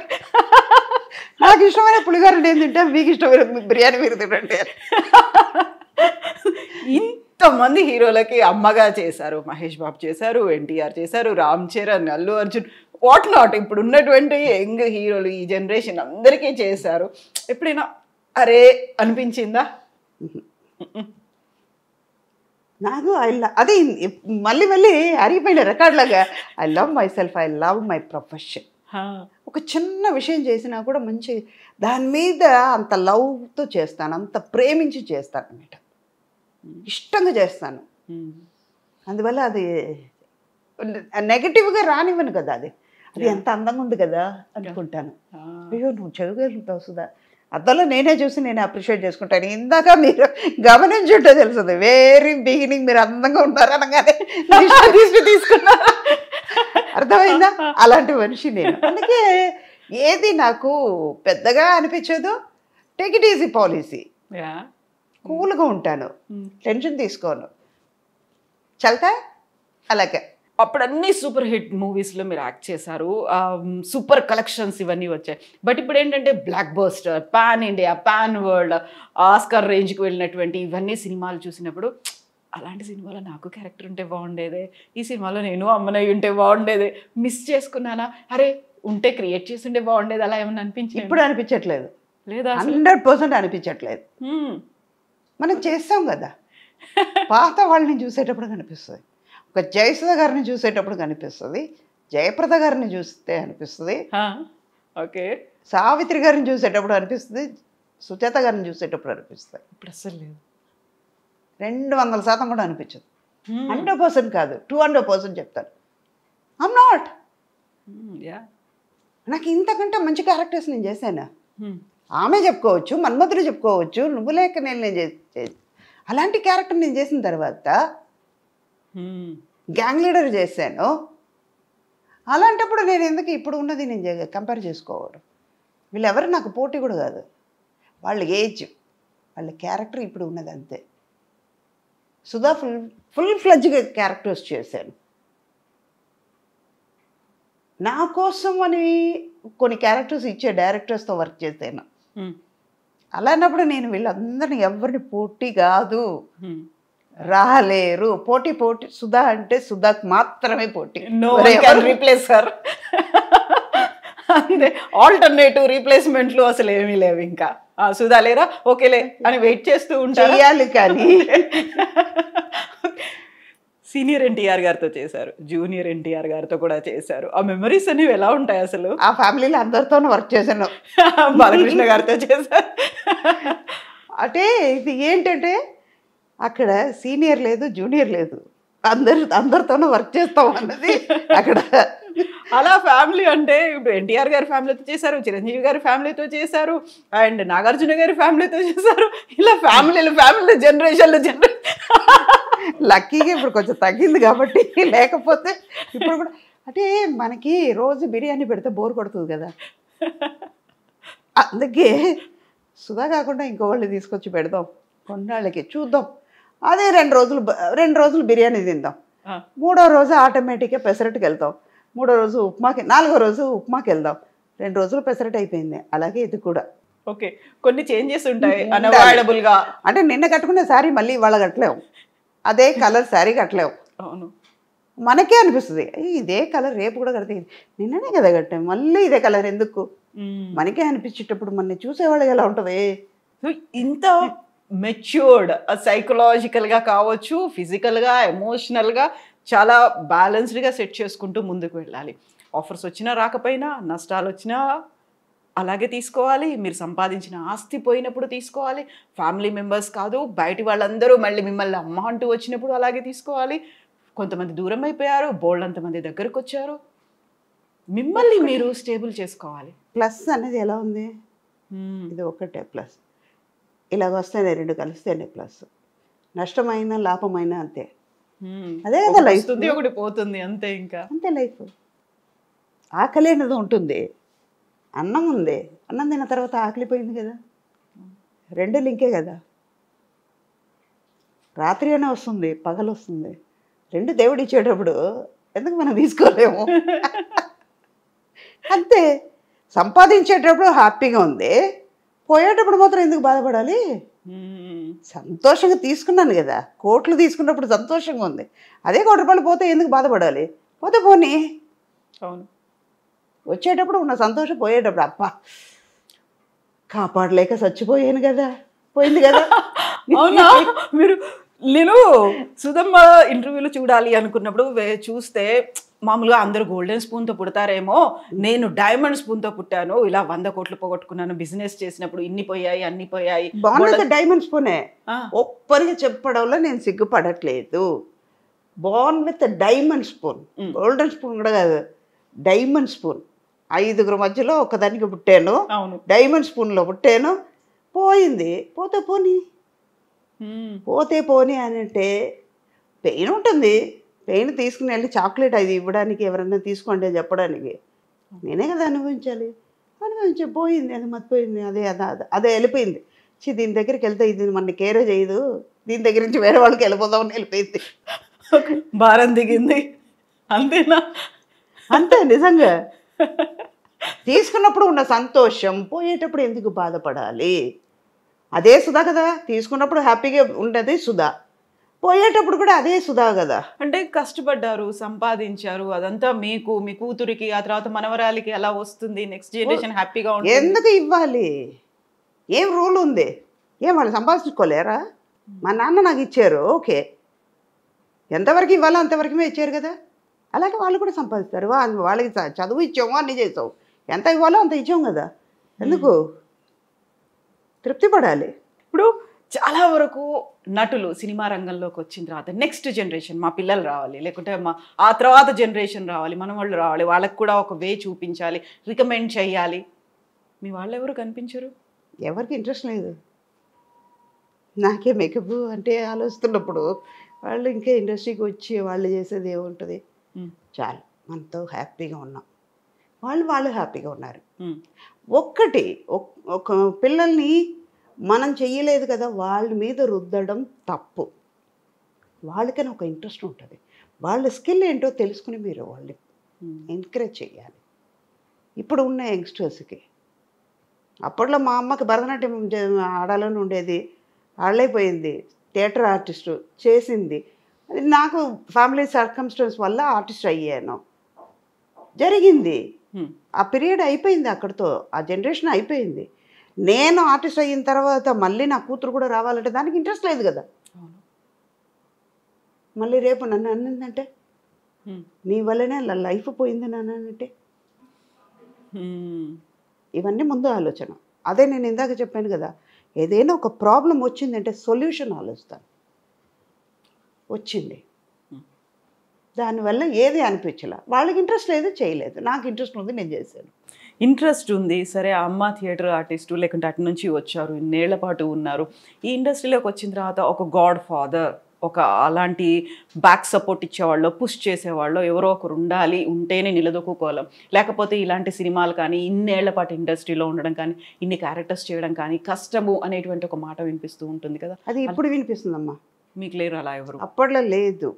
S3: నాకు ఇష్టమైన పులిహోర నేను తింటాను, మీకు ఇష్టమైన బిర్యానీ మీరు తినండి.
S2: ఇంతమంది హీరోలకి అమ్మగా చేశారు. మహేష్ బాబు చేశారు, ఎన్టీఆర్ చేశారు, రామ్ చరణ్, అల్లు అర్జున్, వాట్ నాట్. ఇప్పుడు ఉన్నటువంటి యంగ్ హీరోలు ఈ జనరేషన్ అందరికీ చేశారు. ఎప్పుడైనా అరే అనిపించిందా?
S3: నాకు అది మళ్ళీ మళ్ళీ అరిగిపోయిన రికార్డులాగా I love myself, I love my profession. ఒక చిన్న విషయం చేసినా కూడా మంచి దాని మీద అంత లవ్తో చేస్తాను, అంత ప్రేమించి చేస్తాను అన్నమాట, ఇష్టంగా చేస్తాను. అందువల్ల అది నెగటివ్గా రానివ్వను కదా. అది ఎంత అందంగా ఉంది కదా అనుకుంటాను. అయ్యో నువ్వు చదువుకుంటావు సుధా, అద్దంలో నేనే చూసి నేను అప్రిషియేట్ చేసుకుంటాను. ఇందాక మీరు గమనించుంటే తెలుస్తుంది, వెరీ బిగినింగ్ మీరు అందంగా ఉంటారు అనగానే తీసుకున్నారు, అర్థమైందా? అలాంటి మనిషి నేను. అందుకే ఏది నాకు పెద్దగా అనిపించదు. టేక్ ఇట్ ఈజీ పాలసీ, కూల్గా ఉంటాను, టెన్షన్ తీసుకోను, చల్తా అలాగే.
S2: అప్పుడు అన్ని సూపర్ హిట్ మూవీస్లో మీరు యాక్ట్ చేశారు, సూపర్ కలెక్షన్స్ ఇవన్నీ వచ్చాయి. బట్ ఇప్పుడు ఏంటంటే block buster, pan India, pan world, Oscar రేంజ్కి వెళ్ళినటువంటి ఇవన్నీ సినిమాలు చూసినప్పుడు అలాంటి సినిమాలో నాకు క్యారెక్టర్ ఉంటే బాగుండేదే, ఈ సినిమాలో నేను అమ్మనయ్య ఉంటే బాగుండేదే, మిస్ చేసుకున్నానా, అరే ఉంటే క్రియేట్ చేసి ఉంటే బాగుండేది, అలా ఏమన్నా అనిపించింది?
S3: ఇప్పుడు అనిపించట్లేదు,
S2: లేదా
S3: 100% అనిపించట్లేదు. మనం చేస్తాం కదా, పాత వాళ్ళని చూసేటప్పుడు కనిపిస్తుంది, ఒక జయసుధ గారిని చూసేటప్పుడు కనిపిస్తుంది, జయప్రద గారిని చూస్తే అనిపిస్తుంది,
S2: ఓకే,
S3: సావిత్రి గారిని చూసేటప్పుడు అనిపిస్తుంది, సుజాత గారిని చూసేటప్పుడు అనిపిస్తుంది.
S2: ఇప్పుడు అస్సలు లేదు,
S3: 200% కూడా అనిపించదు. 100% కాదు, 200% చెప్తాను. I'm not. నాకు ఇంతకంటే మంచి క్యారెక్టర్స్ నేను చేశాను. ఆమె చెప్పుకోవచ్చు, మన్మధుడు చెప్పుకోవచ్చు, నువ్వు లేక నేను చేసి అలాంటి క్యారెక్టర్ నేను చేసిన తర్వాత గ్యాంగ్ లీడర్ చేశాను. అలాంటప్పుడు నేను ఎందుకు ఇప్పుడు ఉన్నది నేను కంపేర్ చేసుకోవడం? వీళ్ళెవరు నాకు పోటీ కూడా కాదు, వాళ్ళ ఏజ్, వాళ్ళ క్యారెక్టర్ ఇప్పుడు ఉన్నది అంతే. సుధా ఫుల్ ఫ్లెడ్జ్గా క్యారెక్టర్స్ చేశాను. నా కోసం అని కొన్ని క్యారెక్టర్స్ ఇచ్చే డైరెక్టర్స్తో వర్క్ చేశాను. అలాంటప్పుడు నేను వీళ్ళందరినీ ఎవరిని పోటీ కాదు, రాలేరు. పోటీ సుధా అంటే సుధాకు మాత్రమే పోటీ,
S2: రీప్లేస్ సార్. అంతే, ఆల్టర్నేటివ్ రీప్లేస్మెంట్లు అసలు ఏమీ లేవు. ఇంకా సుధా లేరా, ఓకేలే అని వెయిట్ చేస్తూ ఉంటారు.
S3: కానీ
S2: సీనియర్ ఎన్టీఆర్ గారితో చేశారు, జూనియర్ ఎన్టీఆర్ గారితో కూడా చేశారు. ఆ మెమరీస్ అనేవి ఎలా ఉంటాయి అసలు?
S3: ఆ ఫ్యామిలీలో అందరితోనూ వర్క్ చేశాను.
S2: బాలకృష్ణ గారితో చేశారు.
S3: అంటే ఇది ఏంటంటే అక్కడ సీనియర్ లేదు, జూనియర్ లేదు, అందరితోనూ వర్క్ చేస్తాం అన్నది అక్కడ.
S2: అలా ఫ్యామిలీ అంటే ఇప్పుడు ఎన్టీఆర్ గారి ఫ్యామిలీతో చేశారు, చిరంజీవి గారి ఫ్యామిలీతో చేశారు, అండ్ నాగార్జున గారి ఫ్యామిలీతో చేశారు. ఇలా ఫ్యామిలీ జనరేషన్లు
S3: లక్కీగా ఇప్పుడు కొంచెం తగ్గింది కాబట్టి, లేకపోతే ఇప్పుడు కూడా అంటే మనకి రోజు బిర్యానీ పెడితే బోర్ కొడుతుంది కదా, అందుకే సుధా కాకుండా ఇంకోళ్ళు తీసుకొచ్చి పెడదాం, కొన్నాళ్ళకి చూద్దాం. అదే 2 రోజులు బిర్యానీ తిందాం, 3వ రోజు ఆటోమేటిక్గా పెసరట్టుకి వెళ్తాం, 3వ రోజు ఉప్మాకి, 4వ రోజు ఉప్మాకి వెళ్దాం, 2 రోజులు పెసరట్టు అయిపోయింది. అలాగే ఇది కూడా
S2: ఓకే, కొన్ని చేంజెస్ ఉంటాయి అన్అవాయిడబుల్గా.
S3: అంటే నిన్న కట్టుకునే శారీ మళ్ళీ ఇవాళ కట్టలేము, అదే కలర్ శారీ కట్టలేము.
S2: అవును,
S3: మనకే అనిపిస్తుంది ఇదే కలర్ రేపు కూడా కడితే నిన్ననే కదా కట్టాము, మళ్ళీ ఇదే కలర్ ఎందుకు, మనకే అనిపించేటప్పుడు మన చూసేవాళ్ళకి ఎలా ఉంటుంది?
S2: ఇంత మెచ్యూర్డ్ సైకలాజికల్గా కావచ్చు, ఫిజికల్గా, ఎమోషనల్గా చాలా బ్యాలెన్స్డ్గా సెట్ చేసుకుంటూ ముందుకు వెళ్ళాలి. ఆఫర్స్ వచ్చినా రాకపోయినా, నష్టాలు వచ్చినా అలాగే తీసుకోవాలి, మీరు సంపాదించిన ఆస్తి పోయినప్పుడు తీసుకోవాలి, ఫ్యామిలీ మెంబర్స్ కాదు బయటి వాళ్ళందరూ మళ్ళీ మిమ్మల్ని అమ్మ అంటూ వచ్చినప్పుడు అలాగే తీసుకోవాలి. కొంతమంది దూరం అయిపోయారు, బోల్డ్ అంతమంది దగ్గరకు వచ్చారు, మిమ్మల్ని మీరు స్టేబుల్ చేసుకోవాలి.
S3: ప్లస్ అనేది ఎలా ఉంది, ఇది ఒకటే ప్లస్. ఇలాగ వస్తేనే 2 కలిస్తేనే ప్లస్, నష్టమైన లాభమైనా అంతే. అదే కదా
S2: ఒకటి
S3: లైఫ్.
S2: వస్తుంది, ఒకటి పోతుంది, అంతే. ఇంకా
S3: అంతే లైఫ్. ఆకలి అనేది ఉంటుంది, అన్నం ఉంది, అన్నం తిన్న తర్వాత ఆకలి పోయింది కదా, రెండు లింకే కదా. రాత్రి అయినా వస్తుంది, పగలు వస్తుంది, రెండు దేవుడు ఇచ్చేటప్పుడు ఎందుకు మనం తీసుకోలేము? అంతే. సంపాదించేటప్పుడు హ్యాపీగా ఉంది, పోయేటప్పుడు మాత్రం ఎందుకు బాధపడాలి? సంతోషంగా తీసుకున్నాను కదా, కోట్లు తీసుకున్నప్పుడు సంతోషంగా ఉంది, అదే ₹1 పోతే ఎందుకు బాధపడాలి? పోతే పోనీ.
S2: అవును.
S3: వచ్చేటప్పుడు ఉన్న సంతోషం, పోయేటప్పుడు అప్ప కాపాడలేక చచ్చిపోయాను కదా, పోయింది కదా.
S2: అవునా? నేను సుధమ్మ ఇంటర్వ్యూలో చూడాలి అనుకున్నప్పుడు చూస్తే మామూలుగా అందరూ గోల్డెన్ స్పూన్తో పుడతారేమో, నేను డైమండ్ స్పూన్తో పుట్టాను, ఇలా 100 కోట్లు పోగొట్టుకున్నాను, బిజినెస్ చేసినప్పుడు ఇన్ని పోయాయి అన్ని పోయాయి.
S3: బాగుంది డైమండ్ స్పూనే, ఒప్పరిగా చెప్పడంలో నేను సిగ్గుపడట్లేదు. Born with diamond spoon, golden spoon కూడా కాదు, డైమండ్ స్పూన్. 5 మధ్యలో ఒకదానికి పుట్టాను, డైమండ్ స్పూన్లో పుట్టాను, పోయింది. పోతే పోనీ, పోతే పోనీ అని అంటే పెయిన్ ఉంటుంది. పెయిన్ తీసుకుని వెళ్ళి చాక్లెట్ అది ఇవ్వడానికి, ఎవరైనా తీసుకోండి అని చెప్పడానికి నేనే కదా అనుభవించాలి. అనుభవించి పోయింది, అది మర్చిపోయింది, అదే అదే వెళ్ళిపోయింది. దీని దగ్గరికి వెళ్తే ఇది మన కేరే చేయదు, దీని దగ్గర నుంచి వేరే వాళ్ళకి వెళ్ళిపోదామని వెళ్ళిపోయింది.
S2: భారం దిగింది, అంతేనా?
S3: అంతే నిజంగా. తీసుకున్నప్పుడు ఉన్న సంతోషం పోయేటప్పుడు ఎందుకు బాధపడాలి? అదే సుధా కదా, తీసుకున్నప్పుడు హ్యాపీగా ఉండేది సుధా, పోయేటప్పుడు కూడా అదే సుధా కదా.
S2: అంటే కష్టపడ్డారు, సంపాదించారు, అదంతా మీకు, మీ కూతురికి, ఆ తర్వాత మనవరాలికి అలా వస్తుంది, నెక్స్ట్ జనరేషన్ హ్యాపీగా ఉంటుంది.
S3: ఎందుకు ఇవ్వాలి? ఏం రూల్ ఉంది? ఏం వాళ్ళు సంపాదించుకోలేరా? మా నాన్న నాకు ఇచ్చారు, ఓకే, ఎంతవరకు ఇవ్వాలో అంతవరకుమే ఇచ్చారు కదా, అలాగే వాళ్ళు కూడా సంపాదిస్తారు. వాళ్ళకి చదువు ఇచ్చాము, అన్నీ చేసావు, ఎంత ఇవ్వాలో అంత ఇచ్చాము కదా, ఎందుకు? తృప్తి పడాలి.
S2: ఇప్పుడు చాలా వరకు నటులు సినిమా రంగంలోకి వచ్చిన తర్వాత నెక్స్ట్ జనరేషన్, మా పిల్లలు రావాలి, లేకుంటే ఆ తర్వాత జనరేషన్ రావాలి, మన వాళ్ళు రావాలి, వాళ్ళకి కూడా ఒక వే చూపించాలి, రికమెండ్ చేయాలి. మీ వాళ్ళు ఎవరు కనిపించరు?
S3: ఎవరికి ఇంట్రెస్ట్ లేదు. నాకే మేకప్ అంటే ఆలోచిస్తున్నప్పుడు వాళ్ళు ఇంకా ఇండస్ట్రీకి వచ్చి వాళ్ళు చేసేది ఏముంటుంది? చాలు, మనతో హ్యాపీగా ఉన్నాం, వాళ్ళు హ్యాపీగా ఉన్నారు. ఒక్కటి, ఒక పిల్లల్ని మనం చెయ్యలేదు కదా వాళ్ళ మీద రుద్దడం తప్పు. వాళ్ళకైనా ఒక ఇంట్రెస్ట్ ఉంటుంది, వాళ్ళ స్కిల్ ఏంటో తెలుసుకుని మీరు వాళ్ళని ఎంకరేజ్ చేయాలి. ఇప్పుడు ఉన్న యంగ్స్టర్స్కి, అప్పట్లో మా అమ్మకి భరతనాట్యం ఆడాలని ఉండేది, ఆడలేకపోయింది, థియేటర్ ఆర్టిస్టు చేసింది. అది నాకు ఫ్యామిలీ సర్కమ్స్టెన్స్ వల్ల ఆర్టిస్ట్ అయ్యాను, జరిగింది. ఆ పీరియడ్ అయిపోయింది, అక్కడితో ఆ జనరేషన్ అయిపోయింది. నేను ఆర్టిస్ట్ అయిన తర్వాత మళ్ళీ నా కూతురు కూడా రావాలంటే దానికి ఇంట్రెస్ట్ లేదు కదా. మళ్ళీ రేపు నన్ను అన్నిందంటే నీ వల్లనే లైఫ్ పోయింది నాన్న అంటే, ఇవన్నీ ముందు ఆలోచన. అదే నేను ఇందాక చెప్పాను కదా, ఏదైనా ఒక ప్రాబ్లం వచ్చిందంటే సొల్యూషన్ ఆలోచిస్తాను. వచ్చింది, దానివల్ల ఏది అనిపించలే, వాళ్ళకి ఇంట్రెస్ట్ లేదు, చేయలేదు, నాకు ఇంట్రెస్ట్ ఉంది, నేను చేశాను.
S2: ఇంట్రెస్ట్ ఉంది, సరే. అమ్మ థియేటర్ ఆర్టిస్టు, లేకుంటే అటు నుంచి వచ్చారు, ఇన్నేళ్ల పాటు ఉన్నారు, ఈ ఇండస్ట్రీలోకి వచ్చిన తర్వాత ఒక గాడ్ ఫాదర్, ఒక అలాంటి బ్యాక్ సపోర్ట్ ఇచ్చేవాళ్ళు, పుష్ చేసేవాళ్ళు ఎవరో ఒకరు ఉండాలి, ఉంటేనే నిలదొక్కుకోలేం. లేకపోతే ఇలాంటి సినిమాలు కానీ, ఇన్నేళ్ల పాటు ఇండస్ట్రీలో ఉండడం కానీ, ఇన్ని క్యారెక్టర్స్ చేయడం కానీ కష్టము అనేటువంటి ఒక మాట వినిపిస్తూ ఉంటుంది కదా.
S3: అది ఇప్పుడు వినిపిస్తుందమ్మా,
S2: మీకు లేరు అలా ఎవరు? అప్పట్లో
S3: అప్పట్లో లేదు.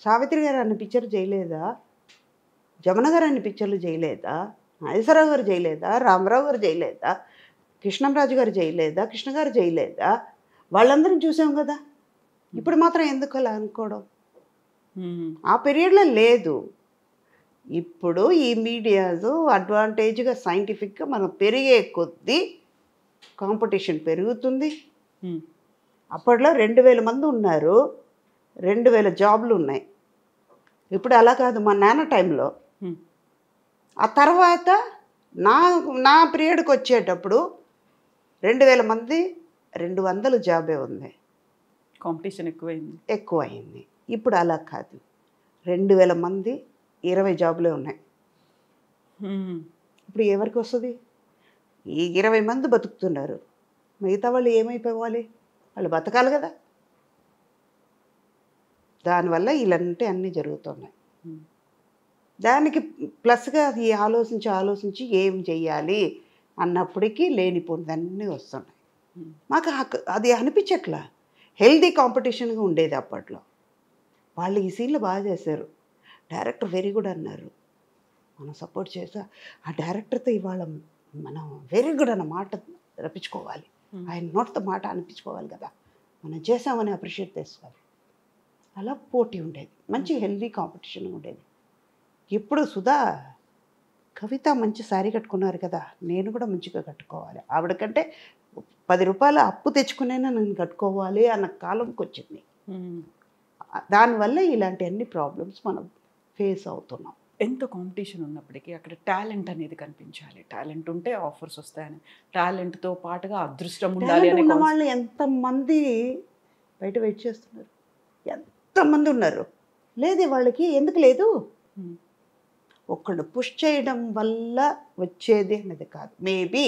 S3: సావిత్రి గారు అన్ని పిక్చర్లు చేయలేదా? జమున గారు అన్ని పిక్చర్లు చేయలేదా? నాగేశ్వరరావు గారు చేయలేదా? రామారావు గారు చేయలేదా? కృష్ణంరాజు గారు చేయలేదా? కృష్ణ గారు చేయలేదా? వాళ్ళందరం చూసాం కదా. ఇప్పుడు మాత్రం ఎందుకు అలా అనుకోవడం? ఆ పీరియడ్లో లేదు. ఇప్పుడు ఈ మీడియాస్ అడ్వాంటేజ్గా సైంటిఫిక్గా మనం పెరిగే కొద్దీ కాంపిటీషన్ పెరుగుతుంది. అప్పట్లో 2000 మంది ఉన్నారు, 2000 జాబ్లు ఉన్నాయి. ఇప్పుడు అలా కాదు. మా నాన్న టైంలో, ఆ తర్వాత నా పీరియడ్కి వచ్చేటప్పుడు 2000 మంది 200 జాబే ఉంది.
S2: కాంపిటీషన్
S3: ఎక్కువైంది. ఇప్పుడు అలా కాదు, 2000 మంది 20 జాబులే ఉన్నాయి. ఇప్పుడు ఎవరికి వస్తుంది? ఈ 20 మంది బతుకుతున్నారు, మిగతా వాళ్ళు ఏమైపోవాలి? వాళ్ళు బతకాలి కదా. దానివల్ల ఇలాంటి అన్నీ జరుగుతున్నాయి. దానికి ప్లస్గా అది ఆలోచించి ఏం చెయ్యాలి అన్నప్పటికీ లేనిపోయినవన్నీ వస్తున్నాయి. మాకు అది అనిపించట్లా. హెల్దీ కాంపిటీషన్గా ఉండేది అప్పట్లో. వాళ్ళు ఈ సీన్లు బాగా చేశారు, డైరెక్టర్ వెరీ గుడ్ అన్నారు, మనం సపోర్ట్ చేసా. ఆ డైరెక్టర్తో ఇవాళ మనం వెరీ గుడ్ అన్న మాట రప్పించుకోవాలి, ఆయన నోటితో మాట అనిపించుకోవాలి కదా, మనం చేసామని అప్రిషియేట్ చేసుకోవాలి. అలా పోటీ ఉండేది, మంచి హెల్దీ కాంపిటీషన్ ఉండేది. ఇప్పుడు సుధా కవిత మంచి శారీ కట్టుకున్నారు కదా, నేను కూడా మంచిగా కట్టుకోవాలి, ఆవిడకంటే 10 రూపాయలు అప్పు తెచ్చుకునేనా నేను కట్టుకోవాలి అన్న కాలంకి వచ్చింది. దానివల్ల ఇలాంటి అన్ని ప్రాబ్లమ్స్ మనం ఫేస్ అవుతున్నాం.
S2: ఎంత కాంపిటీషన్ ఉన్నప్పటికీ అక్కడ టాలెంట్ అనేది కనిపించాలి. టాలెంట్ ఉంటే ఆఫర్స్ వస్తాయని, టాలెంట్తో పాటుగా అదృష్టం ఉండాలి అనే
S3: వాళ్ళు ఎంతమంది బయట వెయిట్ చేస్తున్నారు, ఎంతమంది ఉన్నారు. లేదు వాళ్ళకి ఎందుకు లేదు, ఒకళ్ళు పుష్ చేయడం వల్ల వచ్చేది అనేది కాదు. మేబీ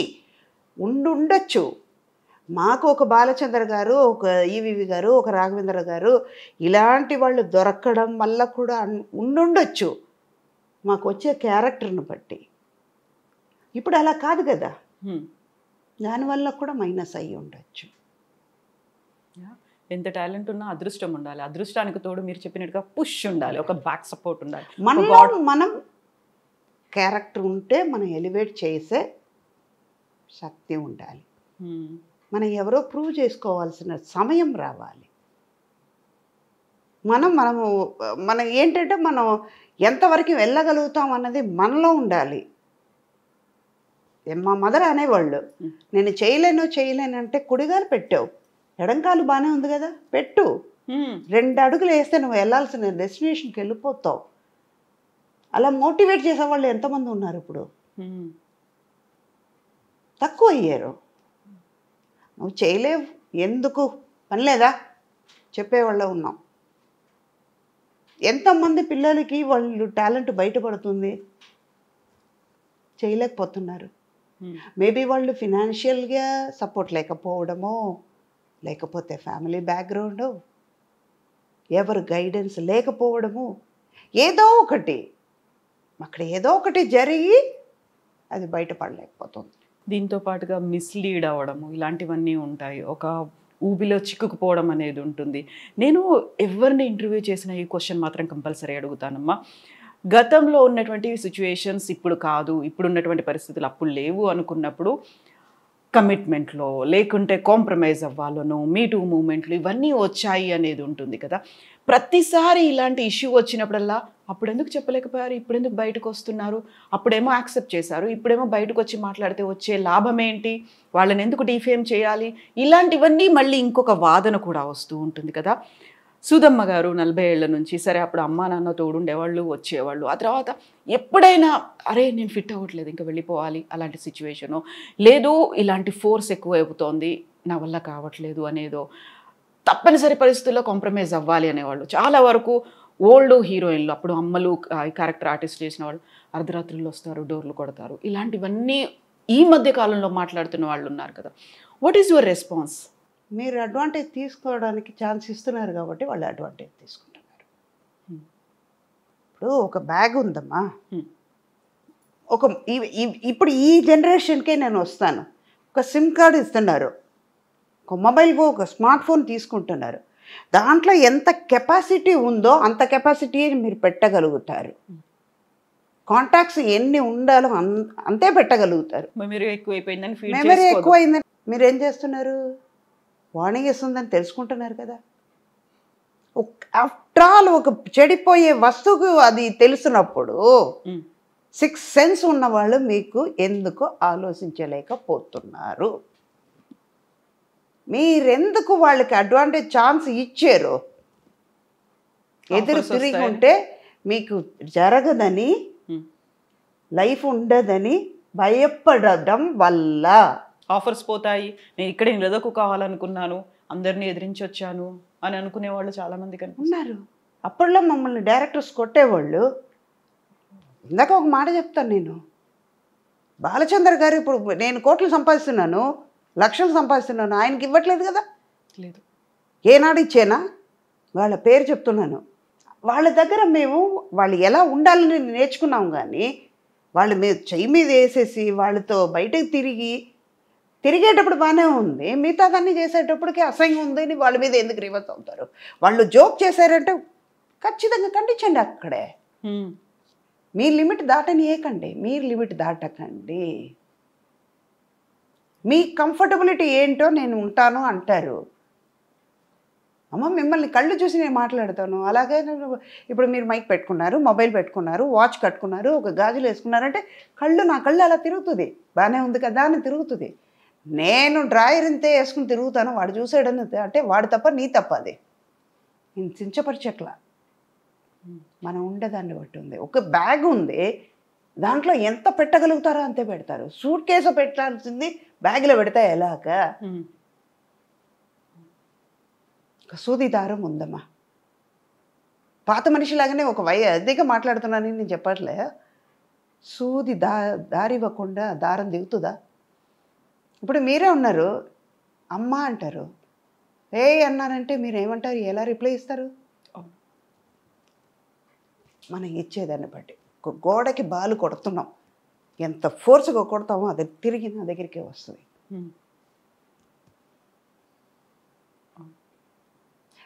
S3: ఉండొచ్చు. మాకు ఒక బాలచంద్ర గారు, ఒక ఈవీవి గారు, ఒక రాఘవేంద్ర గారు ఇలాంటి వాళ్ళు దొరకడం వల్ల కూడా ఉండొచ్చు మాకు వచ్చే క్యారెక్టర్ని బట్టి. ఇప్పుడు అలా కాదు కదా, దానివల్ల కూడా మైనస్ అయ్యి ఉండొచ్చు.
S2: ఎంత టాలెంట్ ఉన్నా అదృష్టం ఉండాలి, అదృష్టానికి తోడు మీరు చెప్పినట్టుగా పుష్ ఉండాలి, ఒక బ్యాక్ సపోర్ట్ ఉండాలి.
S3: మనం క్యారెక్టర్ ఉంటే మనం ఎలివేట్ చేసే శక్తి ఉండాలి. మనం ఎవరో ప్రూవ్ చేసుకోవాల్సిన సమయం రావాలి. మనం ఏంటంటే మనం ఎంతవరకు వెళ్ళగలుగుతాం అన్నది మనలో ఉండాలి. మా మదర్ అనేవాళ్ళు, నేను చేయలేను అంటే కుడిగాలు పెట్టావు, ఎడంకాలు బాగానే ఉంది కదా పెట్టు, 2 అడుగులు వేస్తే నువ్వు వెళ్ళాల్సిన డెస్టినేషన్కి వెళ్ళిపోతావు. అలా మోటివేట్ చేసేవాళ్ళు ఎంతమంది ఉన్నారు ఇప్పుడు, తక్కువ అయ్యారు. నువ్వు చేయలేవు ఎందుకు పని లేదా చెప్పేవాళ్ళ ఉన్నాం. ఎంతమంది పిల్లలకి వాళ్ళు టాలెంట్ బయటపడుతుంది, చేయలేకపోతున్నారు. మేబీ వాళ్ళు ఫినాన్షియల్గా సపోర్ట్ లేకపోవడమో, లేకపోతే ఫ్యామిలీ బ్యాక్గ్రౌండ్, ఎవరు గైడెన్స్ లేకపోవడము, ఏదో ఒకటి జరిగి అది బయటపడలేకపోతుంది.
S2: దీంతో పాటుగా మిస్లీడ్ అవ్వడము ఇలాంటివన్నీ ఉంటాయి, ఒక ఊబిలో చిక్కుకుపోవడం అనేది ఉంటుంది. నేను ఎవరిని ఇంటర్వ్యూ చేసిన ఈ క్వశ్చన్ మాత్రం కంపల్సరీ అడుగుతానమ్మా. గతంలో ఉన్నటువంటి సిచ్యువేషన్స్ ఇప్పుడు కాదు, ఇప్పుడున్నటువంటి పరిస్థితులు అప్పుడు లేవు అనుకున్నప్పుడు కమిట్మెంట్లో లేకుంటే కాంప్రమైజ్ అవ్వాలను, మీటూ మూమెంట్లు ఇవన్నీ వచ్చాయి అనేది ఉంటుంది కదా. ప్రతిసారి ఇలాంటి ఇష్యూ వచ్చినప్పుడల్లా అప్పుడు ఎందుకు చెప్పలేకపోయారు, ఇప్పుడు ఎందుకు బయటకు వస్తున్నారు, అప్పుడేమో యాక్సెప్ట్ చేశారు, ఇప్పుడేమో బయటకు వచ్చి మాట్లాడితే వచ్చే లాభం ఏంటి, వాళ్ళని ఎందుకు డిఫేమ్ చేయాలి, ఇలాంటివన్నీ మళ్ళీ ఇంకొక వాదన కూడా వస్తూ ఉంటుంది కదా. సుధమ్మ గారు 40 ఏళ్ల నుంచి సరే అప్పుడు అమ్మా నాన్న తోడుండేవాళ్ళు, వచ్చేవాళ్ళు, ఆ తర్వాత ఎప్పుడైనా అరే నేను ఫిట్ అవ్వట్లేదు ఇంకా వెళ్ళిపోవాలి అలాంటి సిచ్యువేషను, లేదు ఇలాంటి ఫోర్స్ ఎక్కువ అయిపోతుంది నా వల్ల కావట్లేదు అనేదో, తప్పనిసరి పరిస్థితుల్లో కాంప్రమైజ్ అవ్వాలి అనేవాళ్ళు. చాలా వరకు ఓల్డ్ హీరోయిన్లు, అప్పుడు అమ్మలు క్యారెక్టర్ ఆర్టిస్ట్ చేసిన వాళ్ళు అర్ధరాత్రుల్లో వస్తారు, డోర్లు కొడతారు, ఇలాంటివన్నీ ఈ మధ్య కాలంలో మాట్లాడుతున్న వాళ్ళు ఉన్నారు కదా. What is your response?
S3: మీరు అడ్వాంటేజ్ తీసుకోవడానికి ఛాన్స్ ఇస్తున్నారు కాబట్టి వాళ్ళు అడ్వాంటేజ్ తీసుకుంటున్నారు. ఇప్పుడు ఒక బ్యాగ్ ఉందమ్మా, ఇప్పుడు ఈ జనరేషన్కే నేను వస్తాను, ఒక సిమ్ కార్డు ఇస్తున్నారు, ఒక మొబైల్ ఫోన్, ఒక స్మార్ట్ ఫోన్ తీసుకుంటున్నారు, దాంట్లో ఎంత కెపాసిటీ ఉందో అంత కెపాసిటీ మీరు పెట్టగలుగుతారు. కాంటాక్ట్స్ ఎన్ని ఉండాలో అంతే పెట్టగలుగుతారు.
S2: మెమరీ ఎక్కువైపోయిందని,
S3: మెమరీ ఎక్కువైందని మీరు ఏం చేస్తున్నారు, వార్నింగ్ ఇస్తుందని తెలుసుకుంటున్నారు కదా. ఆఫ్టర్ ఆల్ ఒక చెడిపోయే వస్తువుకు అది తెలుసున్నప్పుడు 6 సెన్స్ ఉన్నవాళ్ళు మీకు ఎందుకు ఆలోచించలేకపోతున్నారు, మీరెందుకు వాళ్ళకి అడ్వాంటేజ్ ఛాన్స్ ఇచ్చారు? ఎదురు తిరిగి ఉంటే మీకు జరగదని, లైఫ్ ఉండదని భయపడడం వల్ల
S2: ఆఫర్స్ పోతాయి, నేను ఇక్కడ నిలదొక్కు కావాలనుకున్నాను, అందరినీ ఎదిరించి వచ్చాను అని అనుకునే వాళ్ళు చాలామంది
S3: ఉన్నారు. అప్పట్లో మమ్మల్ని డైరెక్టర్స్ కొట్టేవాళ్ళు. ఇందాక ఒక మాట చెప్తాను, నేను బాలచంద్ర గారు ఇప్పుడు నేను కోట్లు సంపాదిస్తున్నాను, లక్షలు సంపాదిస్తున్నాను, ఆయనకి ఇవ్వట్లేదు కదా.
S2: లేదు,
S3: ఏనాడు ఇచ్చేనా? వాళ్ళ పేరు చెప్తున్నాను, వాళ్ళ దగ్గర మేము వాళ్ళు ఎలా ఉండాలని నేర్చుకున్నాం కానీ వాళ్ళు మేము చెయ్యి మీద వేసేసి వాళ్ళతో బయటకు తిరిగేటప్పుడు బాగానే ఉంది, మిగతాదన్నీ చేసేటప్పటికి అసహ్యం ఉంది అని వాళ్ళ మీద ఎందుకు రివర్స్ అవుతారు? వాళ్ళు జోక్ చేశారంటే ఖచ్చితంగా ఖండించండి అక్కడే. మీ లిమిట్ దాటనియకండి, మీరు లిమిట్ దాటకండి. మీ కంఫర్టబిలిటీ ఏంటో నేను ఉంటాను అంటారు. అమ్మ మిమ్మల్ని కళ్ళు చూసి నేను మాట్లాడతాను, అలాగే ఇప్పుడు మీరు మైక్ పెట్టుకున్నారు, మొబైల్ పెట్టుకున్నారు, వాచ్ కట్టుకున్నారు, ఒక గాజులు వేసుకున్నారంటే నా కళ్ళు అలా తిరుగుతుంది, బాగానే ఉంది కదా అని తిరుగుతుంది. నేను డ్రాయర్ ఇంతే వేసుకుని తిరుగుతాను, వాడు చూసాడని అంటే వాడు తప్ప నీ తప్ప, అది నేను చించపరిచట్లా. మనం ఉండేదాన్ని బట్టి ఉంది. ఒక బ్యాగ్ ఉంది, దాంట్లో ఎంత పెట్టగలుగుతారో అంతే పెడతారు. సూట్ కేసు పెట్టాల్సింది బ్యాగ్లో పెడితే ఎలాగా? సూది దారం ఉందమ్మా. పాత మనిషిలాగానే ఒక అధిక మాట్లాడుతున్నానని నేను చెప్పట్లే. సూది దారివ్వకుండా దారం దిగుతుందా? ఇప్పుడు మీరే ఉన్నారు, అమ్మ అంటారు, ఏ అన్నారంటే మీరు ఏమంటారు, ఎలా రిప్లై ఇస్తారు? మనం ఇచ్చేదాన్ని బట్టి. ఒక గోడకి బాలు కొడుతున్నాం, ఎంత ఫోర్స్గా కొడతామో అది తిరిగి నా దగ్గరికే వస్తుంది.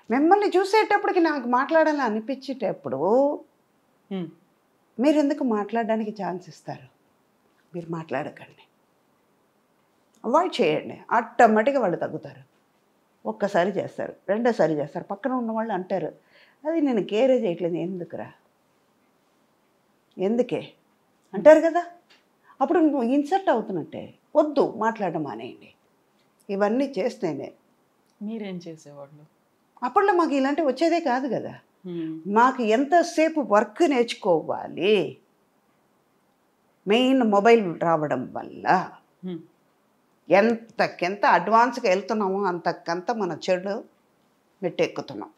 S3: మిమ్మల్ని చూసేటప్పటికి నాకు మాట్లాడాలని అనిపించేటప్పుడు మీరు ఎందుకు మాట్లాడడానికి ఛాన్స్ ఇస్తారు? మీరు మాట్లాడకండి, అవాయిడ్ చేయండి. ఆటోమేటిక్గా వాళ్ళు తగ్గుతారు. ఒక్కసారి చేస్తారు, రెండోసారి చేస్తారు, పక్కన ఉన్న వాళ్ళు అంటారు, అది నేను కేరే చేయట్లేదు, ఎందుకురా, ఎందుకే అంటారు కదా. అప్పుడు నువ్వు ఇన్సర్ట్ అవుతున్నట్టే. వద్దు, మాట్లాడడం మానేయండి. ఇవన్నీ చేస్తేనే.
S2: మీరేం చేసేవాళ్ళు
S3: అప్పట్లో? మాకు ఇలాంటివి వచ్చేదే కాదు కదా. మాకు ఎంతసేపు వర్క్ నేర్చుకోవాలి, మెయిన్ మొబైల్ రావడం వల్ల ఎంతకెంత అడ్వాన్స్గా వెళ్తున్నామో అంతకంత మన చెడు మెట్టెక్కుతున్నాం.